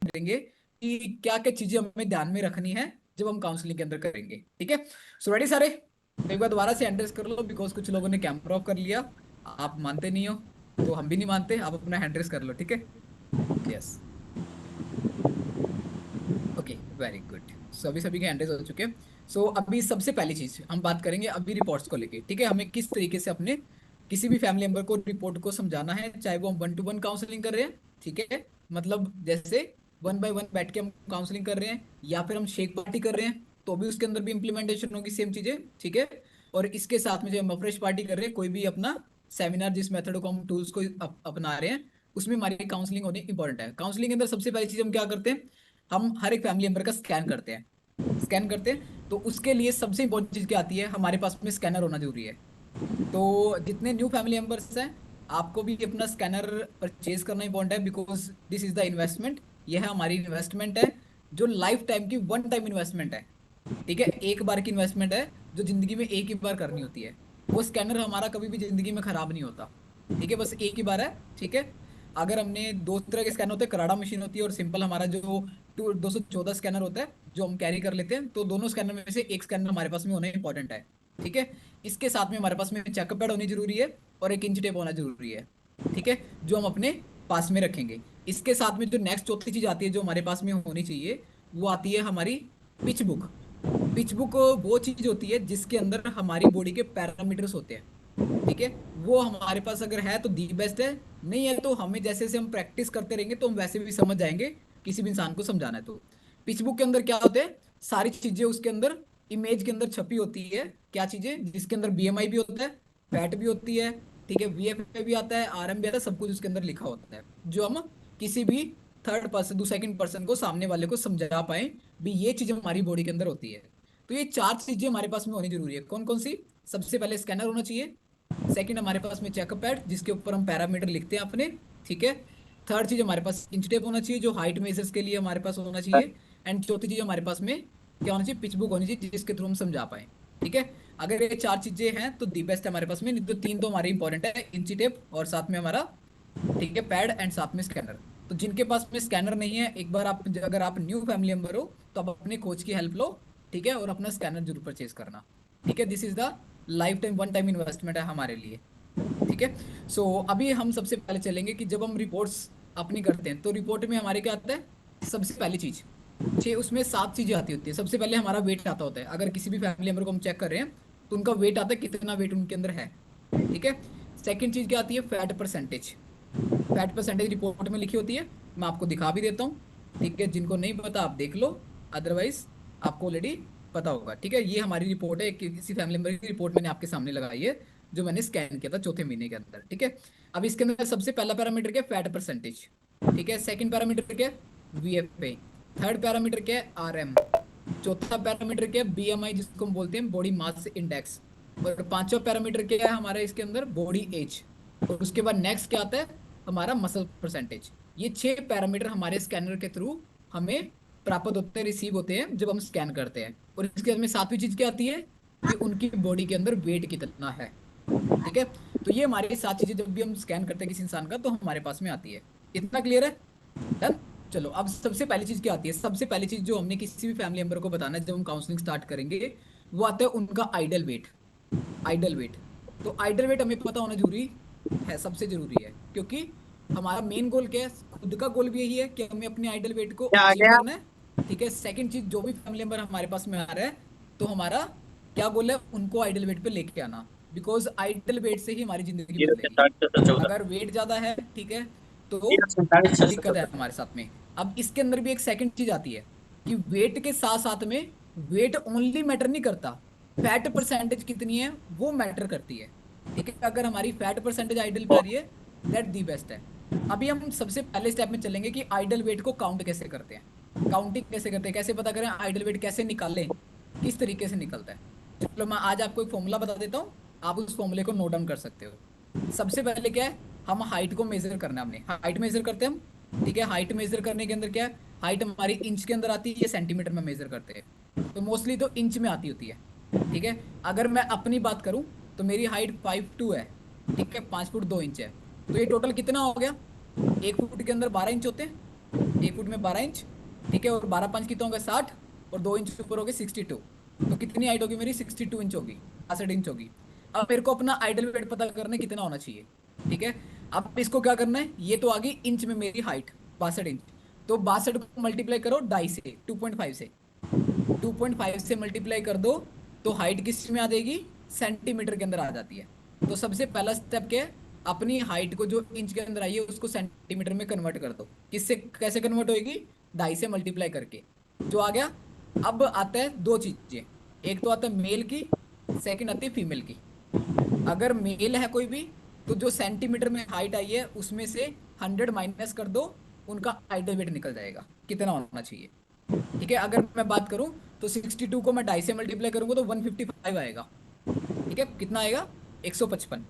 समझेंगे कि क्या क्या चीजें हमें ध्यान में रखनी है जब हम काउंसलिंग के अंदर करेंगे। ठीक है, सो रेडी सारे? तो एक बार दोबारा से एंट्रेस कर लो, बिकॉज कुछ लोगों ने कैमरा ऑफ कर लिया। आप मानते नहीं हो तो हम भी नहीं मानते, आप अपना हैंड रेस कर लो। ठीक है, यस, ओके, वेरी गुड। सो अभी सभी के हैंड रेस हो चुके हैं। सो अभी सबसे पहली चीज हम बात करेंगे अभी रिपोर्ट्स को लेके। ठीक है, हमें किस तरीके से अपने किसी भी फैमिली मेंबर को रिपोर्ट को समझाना है, चाहे वो हम 1 to 1 काउंसलिंग कर रहे हैं। ठीक है, मतलब जैसे 1 by 1 बैठ के हम काउंसलिंग कर रहे हैं, या फिर हम शेक पार्टी कर रहे हैं तो भी उसके अंदर भी इंप्लीमेंटेशन होगी सेम चीजें। ठीक है, और इसके साथ में जो हम फ्रेश पार्टी कर रहे हैं, कोई भी अपना सेमिनार जिस मेथड को हम टूल्स को अपना रहे हैं, उसमें हमारी काउंसलिंग होनी इंपॉर्टेंट है। काउंसलिंग के अंदर सबसे पहली चीज हम क्या करते हैं, हम हर एक फैमिली मेंबर का स्कैन करते हैं। स्कैन करते हैं तो उसके लिए सबसे इंपॉर्टेंट चीज क्या आती है, हमारे पास में स्कैनर होना जरूरी है। तो जितने न्यू फैमिली मेंबर्स हैं, आपको भी अपना स्कैनर परचेज करना इंपॉर्टेंट है, because this is the investment. यह है हमारी इन्वेस्टमेंट है, जो लाइफ टाइम की वन टाइम इन्वेस्टमेंट है। ठीक है, एक बार की इन्वेस्टमेंट है जो जिंदगी में एक ही बार करनी होती है। वो स्कैनर हमारा कभी भी जिंदगी में खराब नहीं होता। ठीक है, बस एक ही बार है। ठीक है, अगर हमने दो तरह के स्कैनर होते हैं, कराड़ा मशीन होती है और सिंपल हमारा जो 214 स्कैनर होता है जो हम कैरी कर लेते हैं, तो दोनों स्कैनर में से एक स्कैनर हमारे पास में होना इंपॉर्टेंट है। ठीक है, इसके साथ में हमारे पास में चेकअप पैड होनी जरूरी है और एक इंच टेप होना जरूरी है। ठीक है, जो हम अपने पास में रखेंगे। इसके साथ में जो नेक्स्ट चौथी चीज आती है जो हमारे पास में होनी चाहिए, वो आती है हमारी पिच बुक। पिच बुक वो चीज होती है जिसके अंदर हमारी बॉडी के पैरामीटर्स होते हैं। ठीक है, वो हमारे पास अगर है तो दी बेस्ट है, नहीं है तो हमें जैसे जैसे हम प्रैक्टिस करते रहेंगे तो हम वैसे भी समझ जाएंगे, किसी भी इंसान को समझाना है तो। पिच बुक के अंदर क्या होते हैं, सारी चीजें उसके अंदर इमेज के अंदर छपी होती है। क्या चीजें, जिसके अंदर बीएमआई भी होता है, फैट भी होती है, ठीक है, वीएफए भी आता है, आरएम भी आता है, सब कुछ उसके अंदर लिखा होता है, जो हम किसी भी थर्ड पर्सन सेकंड पर्सन को, सामने वाले को समझा पाए भी ये चीज हमारी बॉडी के अंदर होती है। तो ये चार चीजें हमारे पास में होनी जरूरी है। कौन कौन सी? सबसे पहले स्कैनर होना चाहिए, सेकंड हमारे पास में चेकअप पैड जिसके ऊपर हम पैरामीटर लिखते हैं अपने। ठीक है, थर्ड चीज हमारे पास इंच टेप होना चाहिए जो हाइट मेजर्स के लिए हमारे पास होना चाहिए। एंड चौथी चीज हमारे पास में क्या होना चाहिए, पिच बुक होनी चाहिए जिसके थ्रू हम समझा पाए। ठीक है, अगर ये चार चीजें हैं तो दी बेस्ट है हमारे पास में, नहीं तो तीन तो हमारे इंपॉर्टेंट है, इंची टेप और साथ में हमारा, ठीक है, पैड एंड साथ में स्कैनर। तो जिनके पास में स्कैनर नहीं है, एक बार आप अगर आप न्यू फैमिली मेंबर हो तो आप अपने कोच की हेल्प लो। ठीक है, और अपना स्कैनर जरूर परचेज करना। ठीक है, this is the life time one time investment है हमारे लिए। ठीक है, सो अभी हम सबसे पहले चलेंगे कि जब हम रिपोर्ट्स अपनी करते हैं तो रिपोर्ट में हमारे क्या आता है, सबसे पहली चीज, छह उसमें सात चीजें आती होती है। सबसे पहले हमारा वेट आता होता है, अगर किसी भी फैमिली मेंबर को हम चेक कर रहे हैं तो उनका वेट आता है, कितना वेट उनके अंदर है। ठीक है, सेकंड चीज क्या आती है, fat percentage. Fat percentage report में लिखी होती है, मैं आपको दिखा भी देता हूँ। ठीक है, जिनको नहीं पता आप देख लो, अदरवाइज आपको ऑलरेडी पता होगा। ठीक है, ये हमारी रिपोर्ट है, किसी फैमिली मेंबर की रिपोर्ट मैंने आपके सामने लगाई है, जो मैंने स्कैन किया था चौथे महीने के अंदर। ठीक है, अब इसके अंदर सबसे पहला पैरामीटर क्या है, फैट परसेंटेज। ठीक है, सेकंड पैरामीटर क्या है, वीएफए। थर्ड पैरामीटर क्या है, आरएम। चौथा पैरामीटर क्या है, बीएमआई जिसको हम बोलते हैं बॉडी मास इंडेक्स। और पांचवा पैरामीटर क्या है हमारा इसके अंदर, बॉडी एज। और उसके बाद नेक्स्ट क्या आता है, हमारा मसल परसेंटेज। ये छह पैरामीटर हमारे स्कैनर के थ्रू हमें प्राप्त होते हैं, रिसीव होते हैं जब हम स्कैन करते हैं। और इसके बाद में सातवीं चीज क्या आती है कि उनकी बॉडी के अंदर वेट कितना है। ठीक है, तो ये हमारी सात चीजें जब भी हम स्कैन करते हैं किसी इंसान का तो हमारे पास में आती है। इतना क्लियर है? डन। चलो अब सबसे पहली चीज क्या आती है, सबसे पहली चीज जो हमने किसी भी फैमिली मेंबर को बताना है जब हम काउंसलिंग स्टार्ट करेंगे, वो आता है उनका आइडल वेट। आइडल वेट, तो आइडल वेट हमें पता होना जरूरी है, सबसे जरूरी है, क्योंकि हमारा मेन गोल क्या है, खुद का गोल भी यही है कि हमें अपने आइडल वेट को क्या आ अचीव गया? करना है। ठीक है, सेकंड चीज, जो भी फैमिली मेंबर हमारे पास में आ रहा है तो हमारा क्या गोल है, उनको आइडल वेट पे लेके आना, बिकॉज आइडल वेट से ही हमारी जिंदगी जीरो बदलेगी। सैंतालीस 14 अगर वेट ज्यादा है, ठीक है, तो 047 दिक्कत है 617। हमारे साथ में। अब इसके अंदर भी एक सेकंड चीज आती है कि वेट के साथ साथ में वेट ओनली मैटर नहीं करता, फैट परसेंटेज कितनी है वो मैटर करती है। ठीक है, अगर हमारी फैट परसेंटेज आइडल पे आ रही है, दैट दी बेस्ट है। अभी हम सबसे पहले स्टेप में चलेंगे कि आइडल वेट को काउंट कैसे करते हैं। काउंटिंग कैसे करते हैं, कैसे पता करें आइडल वेट कैसे निकालें, किस तरीके से निकलता है। चलो मैं आज आपको एक फॉर्मूला बता देता हूँ, आप उस फॉर्मूले को नोट डाउन कर सकते हो। सबसे पहले क्या है, हम हाइट को मेजर करना है, हमने हाइट मेजर करते हैं हम। ठीक है, हाइट मेजर करने के अंदर क्या है, हाइट हमारी इंच के अंदर आती है या सेंटीमीटर में मेजर करते हैं, तो मोस्टली तो इंच में आती होती है। ठीक है, अगर मैं अपनी बात करूं तो मेरी हाइट 5'2" है। ठीक है, 5 फुट 2 इंच है। तो ये टोटल कितना हो गया, 1 फुट के अंदर 12 इंच होते हैं। 1 फुट में 12 इंच, ठीक है, और 12×5 कितना होगा 60, और 2 इंच ऊपर हो गए 62। तो कितनी हाइट होगी मेरी, 62 इंच होगी, 62 इंच होगी। अब मेरे को अपना आइडल वेट पता करना है कितना होना चाहिए, ठीक है। अब इसको क्या करना है, ये तो आ गई इंच में मेरी हाइट 62 इंच। तो 62 को मल्टीप्लाई करो 2.5 से, 2.5 से, 2.5 से मल्टीप्लाई कर दो, तो हाइट किस में आ जाएगी, सेंटीमीटर के अंदर आ जाती है। तो सबसे पहला स्टेप क्या है, अपनी हाइट को जो इंच के अंदर आई है उसको सेंटीमीटर में कन्वर्ट कर दो। किससे कैसे कन्वर्ट होएगी, 2.5 से मल्टीप्लाई करके, जो आ गया। अब आता है दो चीजें, एक तो आता है मेल की, सेकंड आती है फीमेल की। अगर मेल है कोई भी, तो जो सेंटीमीटर में हाइट आई है उसमें से 100 माइनस कर दो, उनका आइडल वेट निकल जाएगा कितना होना चाहिए। ठीक है, अगर मैं बात करूं तो 62 को मैं 2.5 से मल्टीप्लाई करूंगा तो 155 आएगा। ठीक है, कितना आएगा, 155।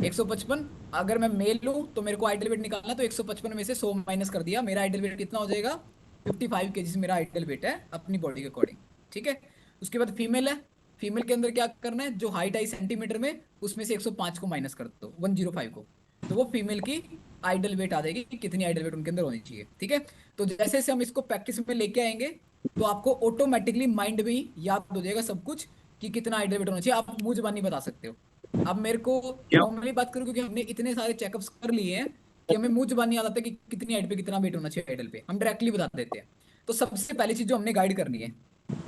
155, अगर मैं मेल लूं तो मेरे को आइडल वेट निकालना, तो 155 में से 100 माइनस कर दिया, मेरा आइडल वेट कितना हो जाएगा, 55 केजीज मेरा आइडल वेट है अपनी बॉडी के अकॉर्डिंग। ठीक है, उसके बाद फीमेल है। फीमेल के अंदर क्या करना है, जो हाइट आई सेंटीमीटर में उसमें से 105 को माइनस कर दो, 105 को, तो वो फीमेल की आइडल वेट आ जाएगी कि कितनी आइडल वेट उनके अंदर होनी चाहिए। ठीक है, तो जैसे जैसे हम इसको प्रैक्टिस में लेके आएंगे, तो आपको ऑटोमेटिकली माइंड में ही याद हो जाएगा सब कुछ कि कितना आइडल वेट होना चाहिए, आप मुंह जुबानी बता सकते हो। अब मेरे को क्यों? नॉर्मली बात करूं, क्योंकि हमने इतने सारे चेकअप्स कर लिए हैं कि हमें मुंह जुबानी याद आता है कि कितनी हाइट पे कितना वेट होना चाहिए आइडल पे, हम डायरेक्टली बता देते हैं। तो सबसे पहली चीज जो हमने गाइड करनी है,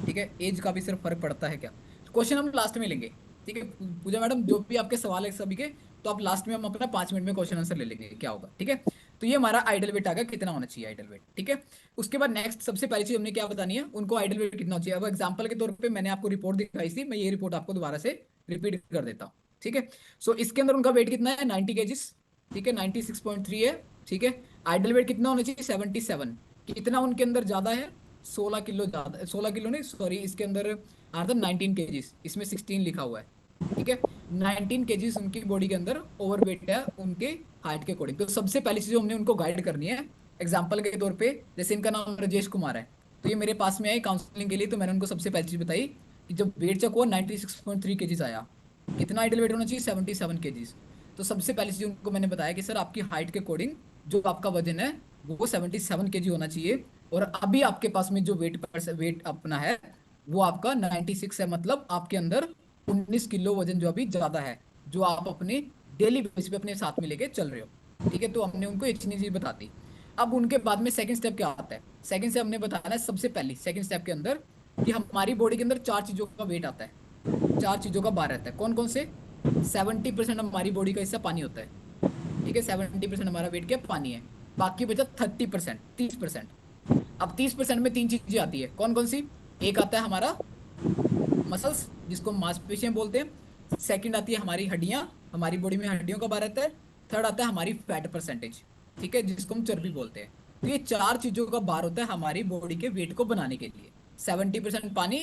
ठीक है, एज का भी सिर्फ फर्क पड़ता है क्या, क्वेश्चन हम लास्ट में लेंगे। ठीक है पूजा मैडम, जो भी आपके सवाल है सभी के, तो आप लास्ट में हम अपना 5 मिनट में क्वेश्चन आंसर ले लेंगे क्या होगा। ठीक है, तो ये हमारा आइडल वेट आ गया, कितना होना चाहिए आइडल वेट। ठीक है, उसके बाद नेक्स्ट सबसे पहली चीज हमने क्या बतानी है, उनको आइडल वेट कितना चाहिए। अब एग्जाम्पल के तौर पे मैंने आपको रिपोर्ट दिखाई थी, मैं ये रिपोर्ट आपको दोबारा से रिपीट कर देता हूँ। ठीक है, सो इसके अंदर उनका वेट कितना है, 90 केजीज। ठीक है, 96.3 है। ठीक है, आइडल वेट कितना होना चाहिए, 77। कितना उनके अंदर ज्यादा है, 16 किलो ज्यादा, 16 किलो नहीं सॉरी, इसके अंदर आ था 19 केजीज, इसमें 16 लिखा हुआ है। ठीक है, 19 केजीज उनकी बॉडी के अंदर ओवर वेट है उनके हाइट के अकॉर्डिंग। तो सबसे पहली चीज हमने उनको गाइड करनी है, एग्जाम्पल के तौर पे जैसे इनका नाम राजेश कुमार है, तो ये मेरे पास में आए काउंसलिंग के लिए, तो मैंने उनको सबसे पहली चीज बताई कि जब वेट चेक हुआ 96.3 केजीज आया, कितना आइडल वेट होना चाहिए, 77 केजीज। तो सबसे पहली चीज उनको मैंने बताया कि सर आपकी हाइट के अकॉर्डिंग जो आपका वजन है वो 77 केजी होना चाहिए, और अभी आपके पास में जो वेट अपना है वो आपका 96 है, मतलब आपके अंदर 19 किलो वजन जो अभी ज्यादा है, जो आप अपने डेली बेसिस पे अपने साथ में लेके चल रहे हो। ठीक है, तो हमने उनको इतनी चीज बता दी। अब उनके बाद में सेकंड स्टेप क्या आता है, सेकंड स्टेप हमने बताना है सबसे पहले, सेकंड स्टेप के अंदर कि हमारी बॉडी के अंदर चार चीजों का वेट आता है, चार चीजों का भार रहता है। कौन कौन से, 70% हमारी बॉडी का हिस्सा पानी होता है। ठीक है, 70% हमारा वेट क्या पानी है, बाकी बचा 30%, 30%। अब 30% में तीन चीजें आती है, कौन कौन सी, एक आता है हमारा मसल्स जिसको मांसपेशियां बोलते हैं, सेकंड आती है हमारी हड्डियां, हमारी बॉडी में हड्डियों का भार रहता है, थर्ड आता है हमारी फैट परसेंटेज, ठीक है, जिसको हम चर्बी बोलते हैं। तो ये चार चीजों का भार होता है हमारी बॉडी के वेट को बनाने के लिए। 70% पानी,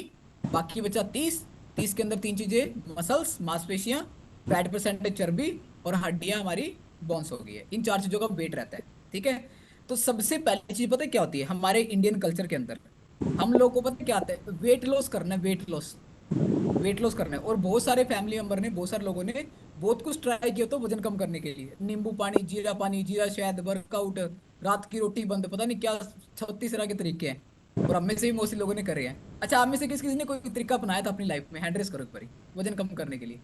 बाकी बचा 30, 30 के अंदर तीन चीजें, मसल्स मांसपेशियां, फैट परसेंटेज चर्बी, और हड्डियां हमारी बोन्स हो गई है, इन चार चीजों का वेट रहता है। ठीक है, तो सबसे पहली चीज पता है क्या होती है हमारे इंडियन कल्चर के अंदर, हम लोग को पता है क्या आता है, वेट लॉस करना है, वेट लॉस, वेट लॉस करना है। और बहुत सारे फैमिली मेंबर ने, बहुत सारे लोगों ने बहुत कुछ ट्राई किया तो वजन कम करने के लिए, नींबू पानी, जीरा शहद, वर्कआउट, रात की रोटी बंद, पता नहीं क्या 36 तरह के तरीके हैं, और हम में से भी मोस्टली लोगों ने करे हैं। अच्छा, आप में से किस किसी ने कोई तरीका अपनाया था अपनी लाइफ में, हैंड रेस करो एक बारी, वजन कम करने के लिए।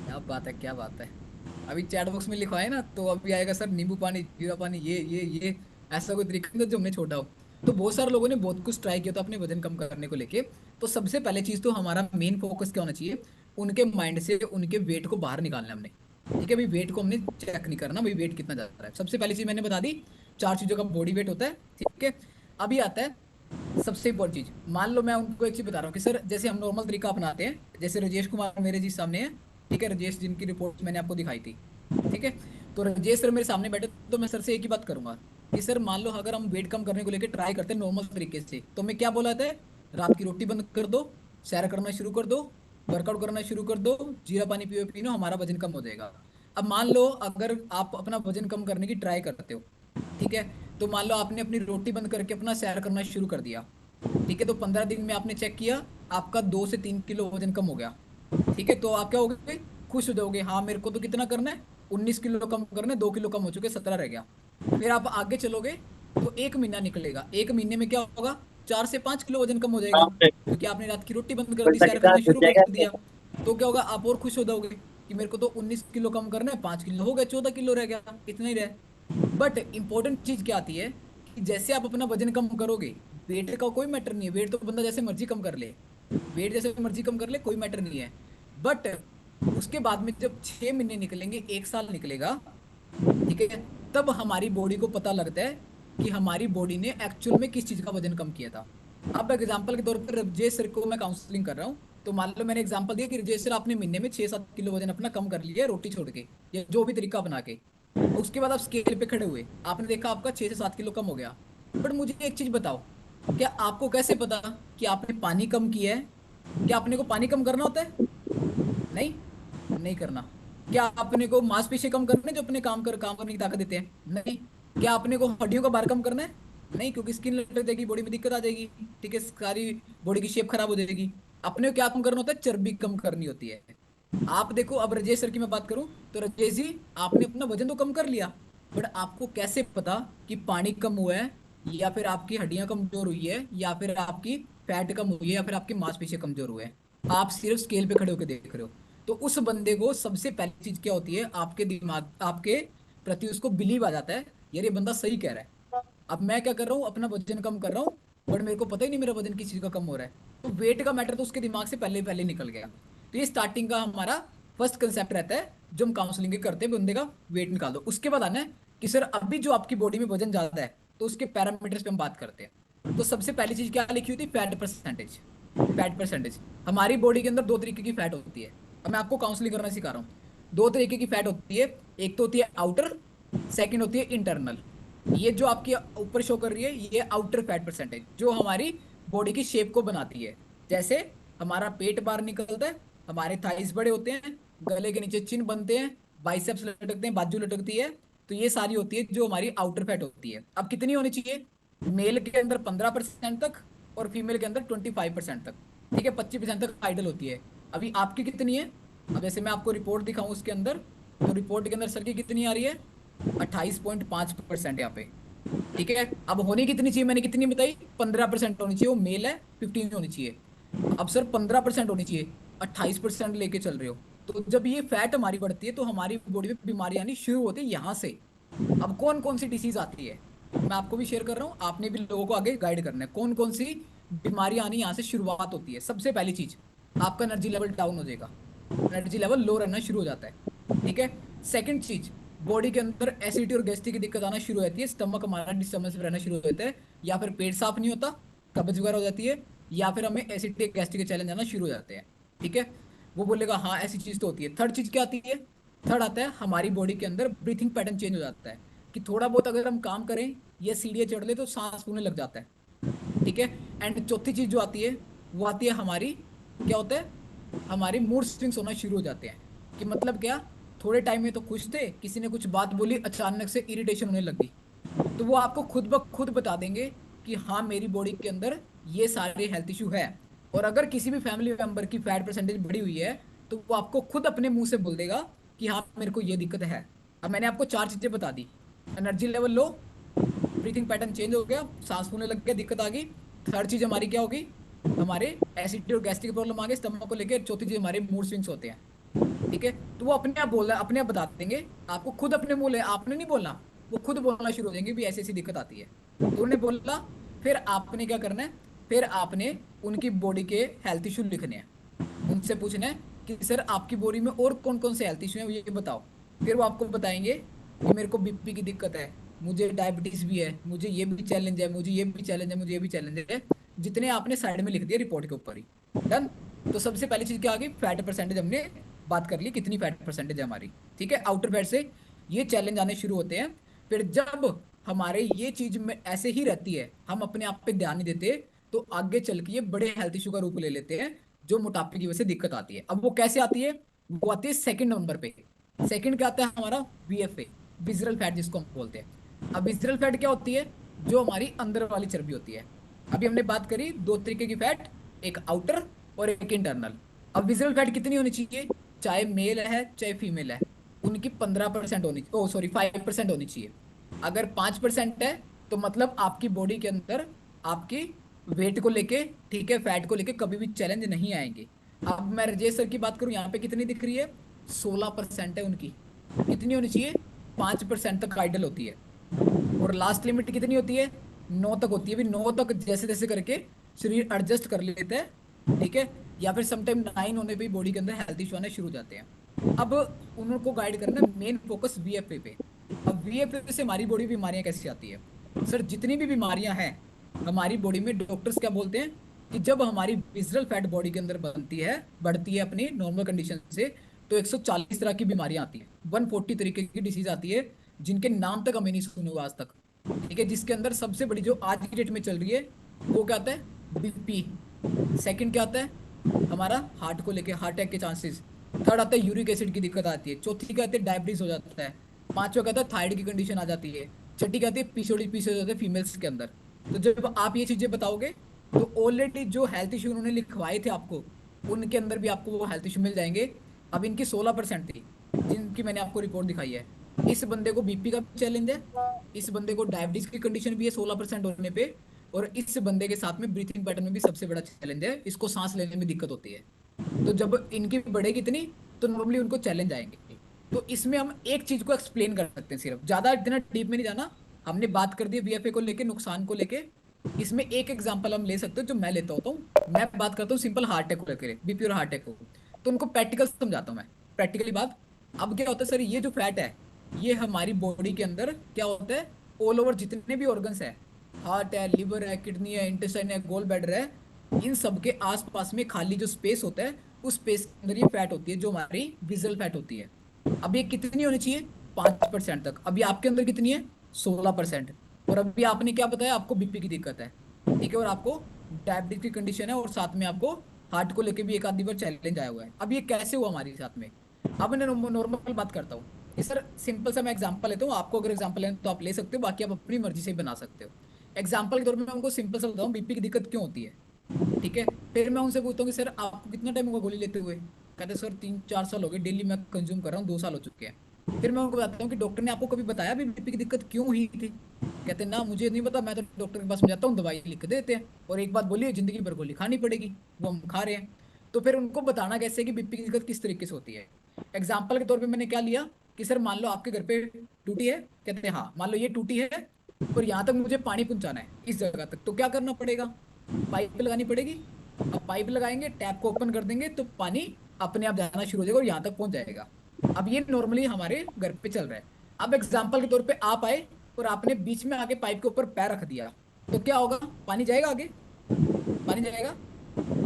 क्या बात है, क्या बात है। अभी चैट बॉक्स में लिखवाए ना, तो अभी आएगा सर नींबू पानी, जीरा पानी, ये ऐसा कोई तरीका नहीं था जो हमने छोड़ा हो। तो बहुत सारे लोगों ने बहुत कुछ ट्राई किया था अपने वजन कम करने को लेके। तो सबसे पहले चीज तो हमारा मेन फोकस क्या होना चाहिए, उनके माइंड से उनके वेट को बाहर निकालना है हमने। ठीक है, भाई वेट को हमने चेक नहीं करना, भाई वेट कितना जा रहा है। सबसे पहली चीज मैंने बता दी, चार चीजों का बॉडी वेट होता है। ठीक है, अभी आता है सबसे इंपॉर्टेंट चीज, मान लो मैं उनको एक चीज बता रहा हूँ कि सर जैसे हम नॉर्मल तरीका अपनाते हैं, जैसे राजेश कुमार मेरे जी सामने है, ठीक है, राजेश जिनकी रिपोर्ट मैंने आपको दिखाई थी। ठीक है, तो राजेश सर मेरे सामने बैठे, तो मैं सर से एक ही बात करूंगा कि सर मान लो अगर हम वेट कम करने को लेकर ट्राई करते हैं नॉर्मल तरीके से, तो मैं क्या बोला था, रात की रोटी बंद कर दो, सैर करना शुरू कर दो, वर्कआउट करना शुरू कर दो, जीरा पानी पियो पीनो, हमारा वजन कम हो जाएगा। अब मान लो अगर आप अपना वजन कम करने की ट्राई करते हो, ठीक है, तो मान लो आपने अपनी रोटी बंद करके अपना सैर करना शुरू कर दिया। ठीक है, तो 15 दिन में आपने चेक किया, आपका 2 से 3 किलो वजन कम हो गया। ठीक है, तो आप क्या हो गए, खुश हो जाओगे, हाँ मेरे को तो कितना करना है, 19 किलो कम करने, 2 किलो कम हो चुके, 17 रह गया। फिर आप आगे चलोगे तो 1 महीना निकलेगा, 1 महीने में क्या होगा, 4 से 5 किलो वजन कम हो जाएगा, हाँ बिल्कुल। क्योंकि आपने रात की रोटी बंद कर दी, उल्टा सैर कितना करना जुड़ शुरू कर जाएगा दिया। तो। तो क्या होगा, आप और खुश हो जाओगे कि मेरे को तो 19 किलो कम करना है, 5 किलो हो गए, 14 किलो रह गया, इतना ही रहे। बट इंपॉर्टेंट चीज क्या आती है कि जैसे आप अपना वजन कम करोगे, वेट का कोई मैटर नहीं है, वेट तो बंदा जैसे मर्जी कम कर ले, वेट जैसे मर्जी कम कर ले, कोई मैटर नहीं है। बट उसके बाद में जब 6 महीने निकलेंगे, 1 साल निकलेगा, ठीक है, तब हमारी बॉडी को पता लगता है कि हमारी बॉडी ने एक्चुअल में किस चीज का वजन कम किया था। अब एग्जांपल के तौर पर रजेश सर को मैं काउंसलिंग कर रहा हूँ, तो मान लो मैंने एग्जांपल दिया कि रजेश सर आपने महीने में 6-7 किलो वजन अपना कम कर लिया रोटी छोड़ के, या जो भी तरीका अपना के। उसके बाद आप स्केल पे खड़े हुए, आपने देखा आपका 6 से 7 किलो कम हो गया। बट मुझे एक चीज बताओ, क्या आपको कैसे पता कि आपने पानी कम किया है? क्या आपने को पानी कम करना होता है? नहीं, नहीं करना। क्या आपने को मांसपेशी कम करने जो अपने काम करने की ताकत देते हैं? नहीं। क्या आपने को हड्डियों का भार कम करना है? नहीं, क्योंकि स्किन लटक जाएगी, बॉडी में दिक्कत आ जाएगी, ठीक है, सारी बॉडी की शेप खराब हो जाएगी। अपने को क्या कम करना होता है, चर्बी कम करनी होती है। आप देखो, अब राजेश सर की मैं बात करूं, तो राजेश जी, आपने अपना वजन तो कम कर लिया, बट आपको कैसे पता कि पानी कम हुआ है, या फिर आपकी हड्डियां कमजोर हुई है, या फिर आपकी फैट कम हुई है, या फिर आपकी मांसपेशियां कमजोर हुए हैं? आप सिर्फ स्केल पे खड़े होकर देख रहे हो। तो उस बंदे को सबसे पहली चीज क्या होती है, आपके दिमाग, आपके प्रति उसको बिलीव आ जाता है, यार ये बंदा सही कह रहा है। अब मैं क्या कर रहा हूँ, अपना वजन कम कर रहा हूँ, बट मेरे को पता ही नहीं मेरा वजन किस चीज का कम हो रहा है। तो वेट का मैटर तो उसके दिमाग से पहले पहले निकल गया। तो ये स्टार्टिंग का हमारा फर्स्ट कंसेप्ट रहता है, जो हम काउंसलिंग के करते हैं, बंदे का वेट निकाल दो। उसके बाद आना है कि सर अभी जो आपकी बॉडी में वजन ज्यादा है, तो उसके पैरामीटर्स पे हम बात करते हैं। तो सबसे पहली चीज क्या लिखी होती है, फैट परसेंटेज। फैट परसेंटेज, हमारी बॉडी के अंदर दो तरीके की फैट होती है। अब मैं आपको काउंसलिंग करना सिखा रहा हूँ। दो तरीके की फैट होती है, एक तो होती है आउटर, सेकंड होती है इंटरनल। ये जो आपकी ऊपर शो कर रही है, ये आउटर फैट परसेंटेज, जो हमारी बॉडी की शेप को बनाती है। जैसे हमारा पेट बाहर निकलता है, हमारे थाइस बड़े होते हैं, गले के नीचे चिन बनते हैं, बाइसेप्स लटकते हैं, बाजू लटकती है। तो ये सारी होती है जो हमारी आउटर फैट होती है। अब कितनी होनी चाहिए, मेल के अंदर 15% तक, और फीमेल के अंदर 25% तक, ठीक है, 25% तक आइडल होती है। अभी आपकी कितनी है? अब जैसे मैं आपको रिपोर्ट दिखाऊं उसके अंदर, तो रिपोर्ट के अंदर सर की कितनी आ रही है, 28.5% यहाँ पे, ठीक है। अब होनी कितनी चाहिए, मैंने कितनी बताई, 15% होनी चाहिए, वो मेल है, 15 होनी चाहिए। अब सर 15% होनी चाहिए, 28% लेके चल रहे हो। तो जब ये फैट हमारी बढ़ती है, तो हमारी बॉडी में बीमारी आनी शुरू होती है यहाँ से। अब कौन कौन सी डिसीज आती है, मैं आपको भी शेयर कर रहा हूँ, आपने भी लोगों को आगे गाइड करना है, कौन कौन सी बीमारी आनी यहाँ से शुरुआत होती है। सबसे पहली चीज, आपका एनर्जी लेवल डाउन हो जाएगा, एनर्जी लेवल लो रहना शुरू हो जाता है, ठीक है। सेकंड चीज, बॉडी के अंदर एसिडिटी और गैस्ट्रिक की दिक्कत आना शुरू हो जाती है, स्टमक हमारा डिस्टर्बेंस रहना शुरू हो जाता है, या फिर पेट साफ नहीं होता, कब्ज वगैरह हो जाती है, या फिर हमें एसिडिटी गैस्ट्रिक के चैलेंज आना शुरू हो जाते हैं, ठीक है। वो बोलेगा हाँ ऐसी चीज तो होती है। थर्ड चीज क्या आती है, थर्ड आता है हमारी बॉडी के अंदर ब्रीथिंग पैटर्न चेंज हो जाता है, कि थोड़ा बहुत अगर हम काम करें या सीढ़ियाँ चढ़ ले तो सांस फूलने लग जाता है, ठीक है। एंड चौथी चीज जो आती है, वो आती है हमारी, क्या होता है, हमारी मूड स्विंग्स होना शुरू हो जाते हैं। कि मतलब क्या, थोड़े टाइम में तो खुश थे, किसी ने कुछ बात बोली, अचानक से इरिटेशन होने लगी। तो वो आपको खुद ब खुद बता देंगे कि हाँ मेरी बॉडी के अंदर ये सारे हेल्थ इशू है। और अगर किसी भी फैमिली मेंबर की फैट परसेंटेज बढ़ी हुई है, तो वो आपको खुद अपने मुंह से बोल देगा कि हाँ मेरे को ये दिक्कत है। अब मैंने आपको चार चीजें बता दी, energy level low, breathing pattern change हो गया, सांस फूलने लग गया, दिक्कत आ गई। थर्ड चीज हमारी क्या होगी, हमारे एसिडिटी और गैस्ट्रिक प्रॉब्लम आ गई स्टमक को लेकर। चौथी चीज हमारे मूड स्विंग्स होते हैं, ठीक है। तो वो अपने आप बोल रहा है, अपने आप बता देंगे आपको, खुद अपने मुंह ले, आपने नहीं बोलना, वो खुद बोलना शुरू हो जाएंगे भी ऐसी ऐसी दिक्कत आती है। तो उन्होंने बोला, फिर आपने क्या करना है, फिर आपने उनकी बॉडी के हेल्थ इशू लिखने हैं, उनसे पूछना है कि सर आपकी बॉडी में और कौन कौन से हेल्थ इशू हैं, ये बताओ। फिर वो आपको बताएंगे कि मेरे को बीपी की दिक्कत है, मुझे डायबिटीज भी है, मुझे ये भी चैलेंज है, मुझे ये भी चैलेंज है, मुझे ये भी चैलेंज है, जितने आपने साइड में लिख दिया रिपोर्ट के ऊपर ही। डन। तो सबसे पहली चीज क्या आ गई, फैट परसेंटेज हमने बात कर ली, कितनी फैट परसेंटेज है हमारी, ठीक है। आउटर फैट से ये चैलेंज आने शुरू होते हैं। फिर जब हमारे ये चीज में ऐसे ही रहती है, हम अपने आप पे ध्यान नहीं देते, तो आगे चल के ये बड़े हेल्थ इशू का रूप ले लेते हैं, जो मोटापे की वजह से दिक्कत आती है। अब वो कैसे आती है, वो आती है सेकंड नंबर पे। सेकंड क्या आता है हमारा, वीएफए, विजरल फैट जिसको हम बोलते हैं। अब विजरल फैट क्या होती है, जो हमारी अंदर वाली चर्बी होती है। अभी हमने बात करी दो तरीके की फैट, एक आउटर और एक इंटरनल। अब विजरल फैट कितनी होनी चाहिए, चाहे मेल है चाहे फीमेल है, उनकी 15% होनी, ओ सॉरी 5% होनी चाहिए। अगर 5% है तो मतलब आपकी बॉडी के अंदर आपकी वेट को लेके, ठीक है, फैट को लेके कभी भी चैलेंज नहीं आएंगे। अब मैं राजेश सर की बात करूं, यहाँ पे कितनी दिख रही है? 16% है उनकी। कितनी होनी चाहिए? 5% तक आइडल होती है। और लास्ट लिमिट कितनी होती है? 9 तक होती है। भी 9 तक जैसे जैसे करके शरीर एडजस्ट कर लेता है, ठीक है, या फिर समटाइम 9 होने पे ही बॉडी के अंदर हेल्थ इशू आने शुरू हो जाते हैं। अब उनको गाइड करना मेन फोकस वीएफए पे। अब वीएफए से हमारी बॉडी बीमारियां कैसे आती है? सर जितनी भी बीमारियां हैं हमारी बॉडी में, डॉक्टर्स क्या बोलते हैं कि जब हमारी विजरल फैट बॉडी के अंदर बनती है, बढ़ती है अपनी नॉर्मल कंडीशन से, तो 140 तरह की बीमारियां आती है, 140 तरीके की डिसीज आती है, जिनके नाम तक हमें नहीं सुने हुआ आज तक। ठीक है, जिसके अंदर सबसे बड़ी जो आज की डेट में चल रही है वो क्या आता है? बीपी। सेकंड क्या आता है? हमारा हार्ट को लेके हार्ट अटैक के चांसेस। थर्ड आता है यूरिक एसिड की दिक्कत आती है। चौथी क्या आती है? डायबिटीज हो जाता है। पांचवा क्या आता है? थायराइड की कंडीशन आ जाती है। छठी क्या आती है? पीसीओडी, पीसीओडी होता है फीमेल्स के अंदर। तो जब आप ये चीजें बताओगे तो ऑलरेडी जो हेल्थ इश्यू उन्होंने लिखवाए थे आपको, उनके अंदर भी आपको वो हेल्थ इश्यू मिल जाएंगे। अब इनकी 16% थी जिनकी मैंने आपको रिपोर्ट दिखाई है। इस बंदे को बीपी का चैलेंज है, इस बंदे को डायबिटीज की कंडीशन भी है 16% होने पे, और इस बंदे के साथ में ब्रीथिंग पैटर्न में भी सबसे बड़ा चैलेंज है, इसको सांस लेने में दिक्कत होती है। तो जब इनकी बढ़ेगी इतनी तो नॉर्मली उनको चैलेंज आएंगे। तो इसमें हम एक चीज को एक्सप्लेन कर सकते हैं, सिर्फ ज्यादा इतना डीप में नहीं जाना। हमने बात कर दी वीएफए को लेके, नुकसान को लेके। इसमें एक एग्जांपल हम ले सकते हो जो मैं लेता होता हूँ। मैं बात करता हूँ सिंपल हार्ट अटैक को लेकर, बीपी और हार्ट अटैक को। तो उनको प्रैक्टिकल समझाता हूँ मैं, प्रैक्टिकली बात। अब क्या होता है सर, ये जो फैट है ये हमारी बॉडी के अंदर क्या होता है, ऑल ओवर जितने भी ऑर्गन्स है, हार्ट है, लिवर है, किडनी है, इंटेस्टाइन है, गोल ब्लैडर है, इन सब के आसपास में खाली जो स्पेस होता है, उस स्पेस के अंदर ये फैट होती है जो हमारी विजल फैट होती है। अब ये कितनी होनी चाहिए? 5% तक। अभी आपके अंदर कितनी है? 16%। और अभी आपने क्या बताया? आपको बीपी की दिक्कत है, ठीक है, और आपको डायबिटीज की कंडीशन है, और साथ में आपको हार्ट को लेके भी एक आधी बार चैलेंज आया हुआ है। अब ये कैसे हुआ हमारे साथ में? अब मैं नॉर्मल बात करता हूँ कि सर सिंपल सा मैं एग्जांपल लेता हूँ, आपको अगर एग्जांपल लेना तो आप ले सकते हो, बाकी आप अपनी मर्जी से ही बना सकते हो। एग्जांपल के तौर पे मैं उनको सिंपल सा बताऊँ बीपी की दिक्कत क्यों होती है, ठीक है। फिर मैं उनसे पूछता हूँ कि सर आपको कितना टाइम होगा गोली लेते हुए? कहते सर 3-4 साल हो गए, डेली मैं कंज्यूम कर रहा हूँ, 2 साल हो चुके हैं। फिर मैं उनको बताता हूँ कि डॉक्टर ने आपको कभी बताया भी बीपी की दिक्कत क्यों हुई थी? कहते ना मुझे नहीं पता, मैं तो डॉक्टर के पास में जाता हूँ, दवाई लिख के देते हैं, और एक बात बोलिए जिंदगी भर गोली खानी पड़ेगी, वो हम खा रहे हैं। तो फिर उनको बताना कैसे कि बीपी की दिक्कत किस तरीके से होती है। एग्जाम्पल के तौर पे मैंने क्या लिया कि सर मान लो आपके घर पे टूटी है, कहते हैं हाँ मान लो ये टूटी है, और यहाँ तक मुझे पानी पहुंचाना है इस जगह तक, तो क्या करना पड़ेगा? पाइप लगानी पड़ेगी। अब पाइप लगाएंगे, टैप को ओपन कर देंगे तो पानी अपने आप जाना शुरू हो जाएगा और यहाँ तक पहुंच जाएगा। अब ये नॉर्मली हमारे घर पे चल रहा है। अब एग्जाम्पल के तौर पे आप आए और आपने बीच में आके पाइप के ऊपर पैर रख दिया, तो क्या होगा? पानी जाएगा आगे? पानी जाएगा?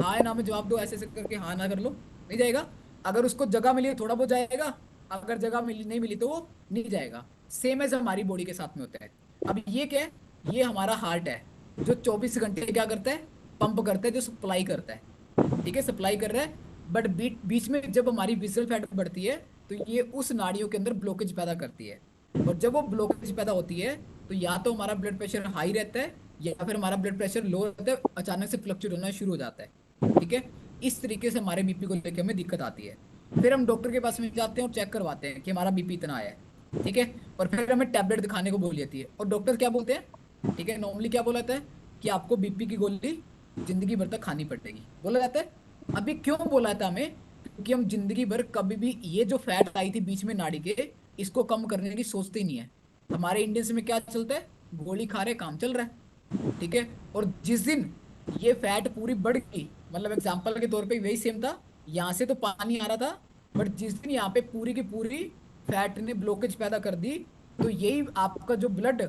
हाँ या ना में जवाब दो, ऐसे ऐसे करके हाँ ना कर लो। नहीं जाएगा। अगर उसको जगह मिली तो थोड़ा बहुत जाएगा, अगर जगह मिली नहीं मिली तो वो नहीं जाएगा। सेम एज हमारी बॉडी के साथ में होता है। अब ये क्या है? ये हमारा हार्ट है जो 24 घंटे क्या करता है? पंप करता है, जो सप्लाई करता है, ठीक है, सप्लाई कर रहा है। बट बीच में जब हमारी विसरल फैट बढ़ती है तो ये उस नाड़ियों के अंदर ब्लॉकेज पैदा करती है। और जब वो ब्लॉकेज पैदा होती है तो या तो हमारा ब्लड प्रेशर हाई रहता है, या फिर हमारा ब्लड प्रेशर लो रहता है, अचानक से फ्लक्चुएट होना शुरू हो जाता है, ठीक है। इस तरीके से हमारे बीपी को लेकर हमें दिक्कत आती है। फिर हम डॉक्टर के पास में जाते हैं और चेक करवाते हैं कि हमारा बीपी इतना आया है, ठीक है। और फिर हमें टैबलेट दिखाने को बोल जाती है, और डॉक्टर क्या बोलते हैं, ठीक है, नॉर्मली क्या बोला जाता है कि आपको बीपी की गोली जिंदगी भर तक खानी पड़ेगी, बोला जाता है। अभी क्यों बोला था हमें? क्योंकि हम जिंदगी भर कभी भी ये जो फैट आई थी बीच में नाड़ी के, इसको कम करने की सोचते ही नहीं है। हमारे इंडियंस में क्या चलता है? गोली खा रहे, काम चल रहा है, ठीक है। और जिस दिन ये फैट पूरी बढ़ गई, मतलब एग्जाम्पल के तौर पे वही सेम था, यहाँ से तो पानी आ रहा था, बट जिस दिन यहाँ पे पूरी की पूरी फैट ने ब्लॉकेज पैदा कर दी, तो यही आपका जो ब्लड,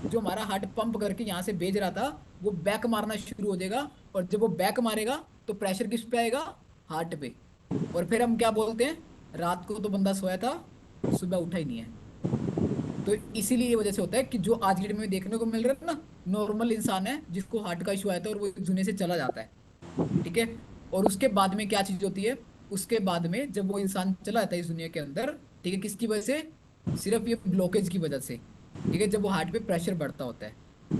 जो हमारा हार्ट पंप करके यहाँ से भेज रहा था, वो बैक मारना शुरू हो जाएगा। और जब वो बैक मारेगा तो प्रेशर किस पे आएगा? हार्ट पे। और फिर हम क्या बोलते हैं, रात को तो बंदा सोया था, सुबह उठा ही नहीं है। तो इसीलिए ये वजह से होता है कि जो आज की डेट में देखने को मिल रहा है ना, नॉर्मल इंसान है जिसको हार्ट का इशू आया था और वो इस दुनिया से चला जाता है, ठीक है। और उसके बाद में क्या चीज होती है? उसके बाद में जब वो इंसान चला जाता है इस दुनिया के अंदर, ठीक है, किसकी वजह से? सिर्फ ये ब्लॉकेज की वजह से, ठीक है, जब वो हार्ट पे प्रेशर बढ़ता होता है,